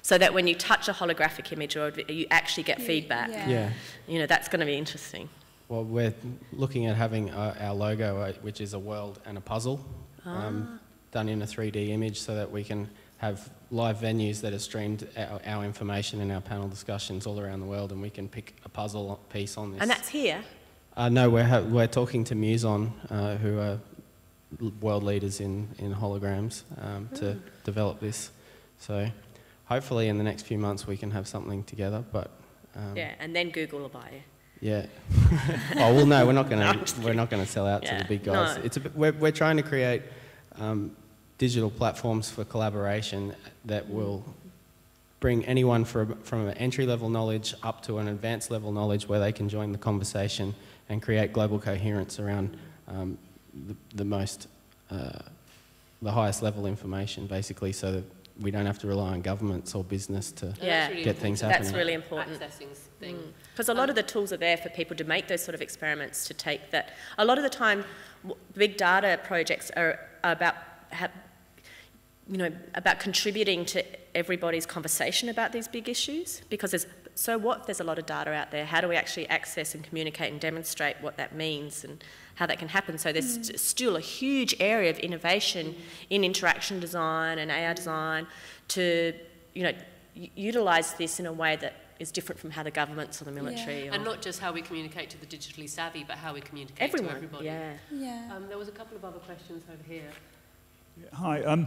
so that when you touch a holographic image, or you actually get feedback. Yeah. You know, that's going to be interesting. Well, we're looking at having our logo, which is a world and a puzzle, done in a 3D image, so that we can have live venues that are streamed our information and our panel discussions all around the world, and we can pick a puzzle piece on this. And that's here? No, we're talking to Muson, who are world leaders in holograms, to develop this. So hopefully in the next few months we can have something together. But and then Google will buy you. Yeah. Oh well, no, we're not going to sell out to the big guys. No. We're trying to create digital platforms for collaboration that will bring anyone from an entry-level knowledge up to an advanced level knowledge, where they can join the conversation and create global coherence around the highest level information, basically, so that we don't have to rely on governments or business to get things happening. That's really important. Accessing thing. Because a lot of the tools are there for people to make those sort of experiments, to take that. A lot of the time, big data projects are about about contributing to everybody's conversation about these big issues, because so what if there's a lot of data out there? How do we actually access and communicate and demonstrate what that means and how that can happen? So there's still a huge area of innovation in interaction design and AR design to, utilise this in a way that is different from how the governments or the military... And not just how we communicate to the digitally savvy, but how we communicate to everybody. There was a couple of other questions over here. Hi, I'm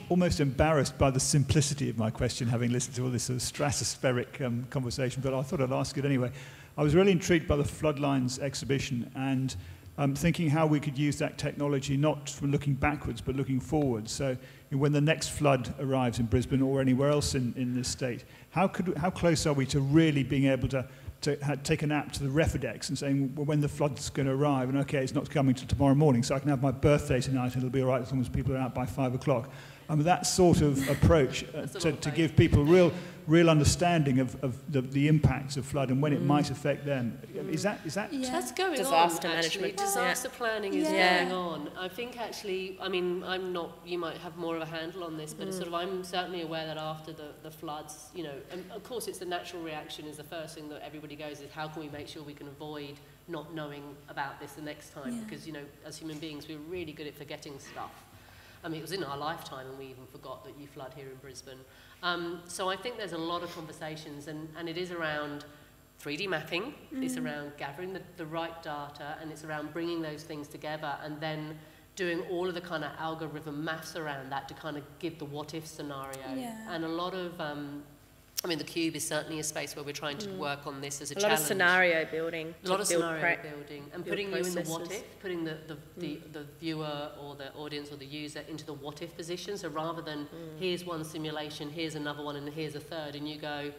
almost embarrassed by the simplicity of my question, having listened to all this sort of stratospheric conversation, but I thought I'd ask it anyway. I was really intrigued by the Floodlines exhibition, and thinking how we could use that technology not from looking backwards but looking forwards. So when the next flood arrives in Brisbane or anywhere else in this state, how close are we to really being able to take an app to the Refidex and saying, well, when the flood's going to arrive, and okay, it's not coming till tomorrow morning, so I can have my birthday tonight and it'll be all right as long as people are out by 5 o'clock. That sort of approach to give people real understanding of the impacts of flood and when it might affect them. Is that That's going disaster on, management. Disaster planning is going on. I think actually, I'm not, you might have more of a handle on this, but I'm certainly aware that after the floods, and of course it's the natural reaction is the first thing that everybody goes is how can we make sure we can avoid not knowing about this the next time? Because, as human beings, we're really good at forgetting stuff. It was in our lifetime and we even forgot that you flood here in Brisbane. So I think there's a lot of conversations and it is around 3D mapping, it's around gathering the right data, and it's around bringing those things together and then doing all of the kind of algorithm maths around that to kind of give the what-if scenario. And a lot of... the Cube is certainly a space where we're trying to work on this as a challenge. A lot of scenario building. A lot of scenario building. And putting you in the what-if, putting the viewer or the audience or the user into the what-if position. So rather than here's one simulation, here's another one, and here's a third, and you go,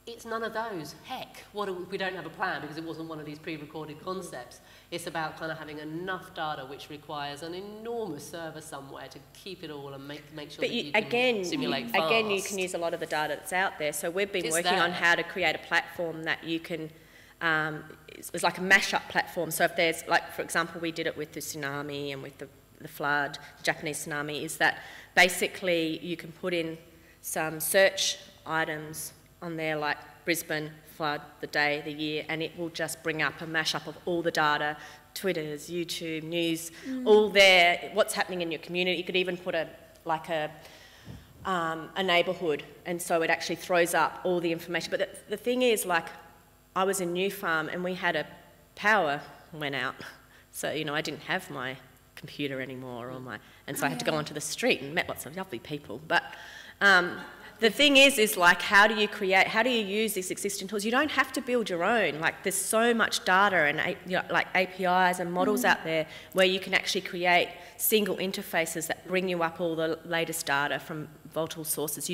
it's none of those. Heck, we don't have a plan because it wasn't one of these pre-recorded concepts. It's about kind of having enough data, which requires an enormous server somewhere to keep it all and make sure that you can simulate fast. Again, you can use a lot of the data that's out there. So we've been working on how to create a platform that you can... it's like a mashup platform. So if there's, like, for example, we did it with the tsunami and with the flood, the Japanese tsunami, is that basically you can put in some search items on there, like Brisbane, flood, the day, the year, and it will just bring up a mashup of all the data, Twitters, YouTube, news, all there, what's happening in your community. You could even put a neighbourhood, and so it actually throws up all the information. But the thing is, like, I was in New Farm and we had power went out, so, I didn't have my computer anymore, and so I had to go onto the street and met lots of lovely people. But the thing is like, how do you use these existing tools? You don't have to build your own. Like, there's so much data and like APIs and models out there where you can actually create single interfaces that bring you up all the latest data from multiple sources.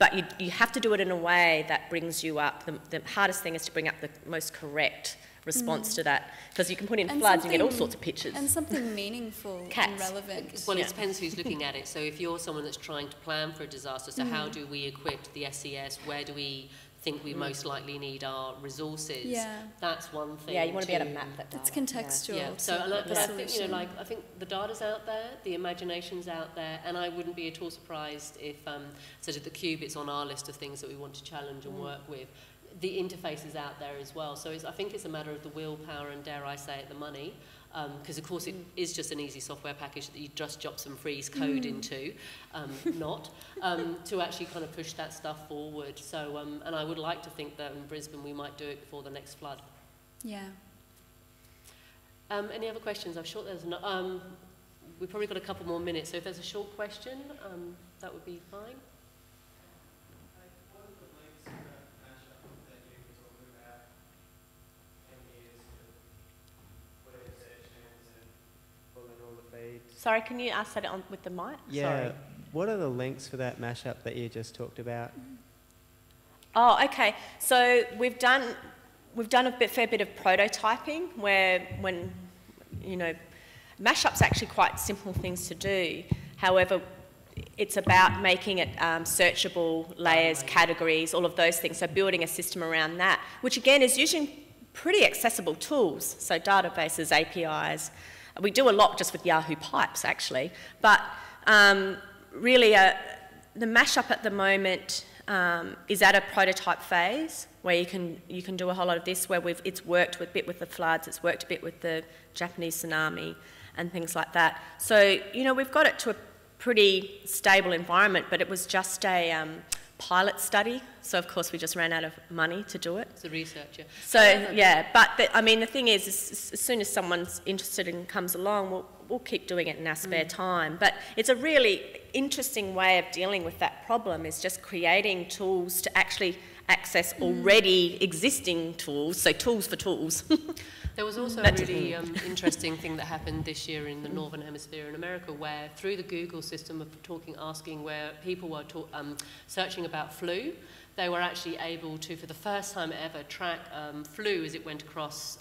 But you have to do it in a way that brings you up. The hardest thing is to bring up the most correct response to that, because you can put in floods and get all sorts of pictures. And something meaningful and relevant. Well, it depends who's looking at it. So if you're someone that's trying to plan for a disaster, so how do we equip the SES? Where do we think we most likely need our resources? That's one thing. Yeah, you want to be able to map that data. It's contextual. Yeah. So, but I think, I think the data's out there, the imagination's out there, and I wouldn't be at all surprised if, so at the Cube, it's on our list of things that we want to challenge and work with. The interface is out there as well. So I think it's a matter of the willpower and, dare I say it, the money. Because, of course, it is just an easy software package that you just drop some freeze code into, to actually kind of push that stuff forward. So, and I would like to think that in Brisbane we might do it before the next flood. Yeah. Any other questions? I'm sure there's we've probably got a couple more minutes, so if there's a short question, that would be fine. Sorry, can you ask that on with the mic? Yeah. Sorry. What are the links for that mashup that you just talked about? Oh, okay. So we've done a fair bit of prototyping where mashup's actually quite simple things to do. However, it's about making it searchable, layers, categories, all of those things. So building a system around that, which again is using pretty accessible tools. So databases, APIs. We do a lot just with Yahoo pipes, actually. But really, the mashup at the moment is at a prototype phase where you can do a whole lot of this, where it's worked a bit with the floods, it's worked a bit with the Japanese tsunami and things like that. So, you know, we've got it to a pretty stable environment, but it was just a pilot study. So, of course, we just ran out of money to do it. It's a researcher. So, yeah, but I mean, the thing is as soon as someone's interested and comes along, we'll keep doing it in our spare time. But it's a really interesting way of dealing with that problem, is just creating tools to actually access already existing tools, so tools for tools. There was also a really interesting thing that happened this year in the Northern Hemisphere in America, where through the Google system of asking where people were searching about flu, they were actually able to, for the first time ever, track flu as it went across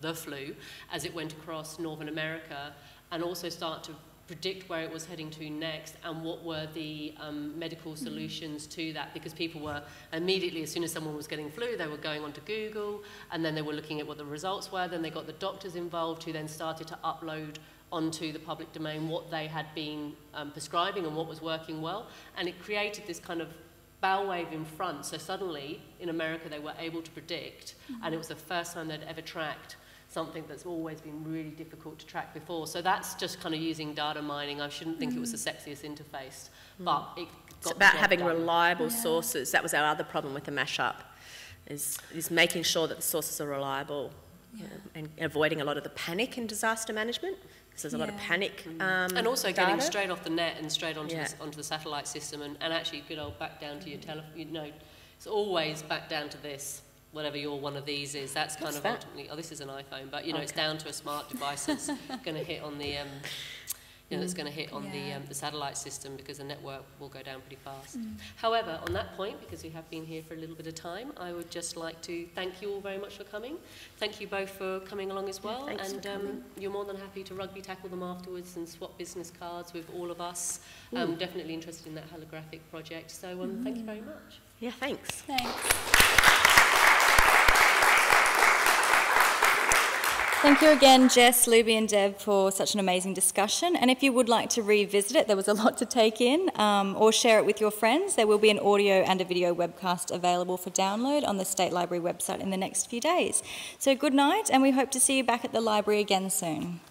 the flu, as it went across Northern America, and also start to predict where it was heading to next and what were the medical solutions to that, because people were immediately, as soon as someone was getting flu, they were going onto Google, and then they were looking at what the results were. Then they got the doctors involved, who then started to upload onto the public domain what they had been prescribing and what was working well, and it created this kind of bow wave in front. So suddenly in America they were able to predict, and it was the first time they'd ever tracked something that's always been really difficult to track before. So that's just kind of using data mining. I shouldn't think it was the sexiest interface, but it got it's about having done. reliable sources. That was our other problem with the mashup, is making sure that the sources are reliable, and avoiding a lot of the panic in disaster management, because there's a lot of panic and also data. getting straight off the net and straight onto, onto the satellite system, and actually good old back down to your telephone. You know, it's always back down to this. Whatever your one of these is, that's kind of ultimately. Oh, this is an iPhone, but you know, it's down to a smart device that's going to hit on the, that's going to hit on the satellite system, because the network will go down pretty fast. However, on that point, because we have been here for a little bit of time, I would just like to thank you all very much for coming. Thank you both for coming along as well, and you're more than happy to rugby tackle them afterwards and swap business cards with all of us. Definitely interested in that holographic project. So thank you very much. Yeah, thanks. Thank you again, Jess, Lubi and Deb, for such an amazing discussion. And if you would like to revisit it, there was a lot to take in, or share it with your friends, there will be an audio and a video webcast available for download on the State Library website in the next few days. So good night, and we hope to see you back at the library again soon.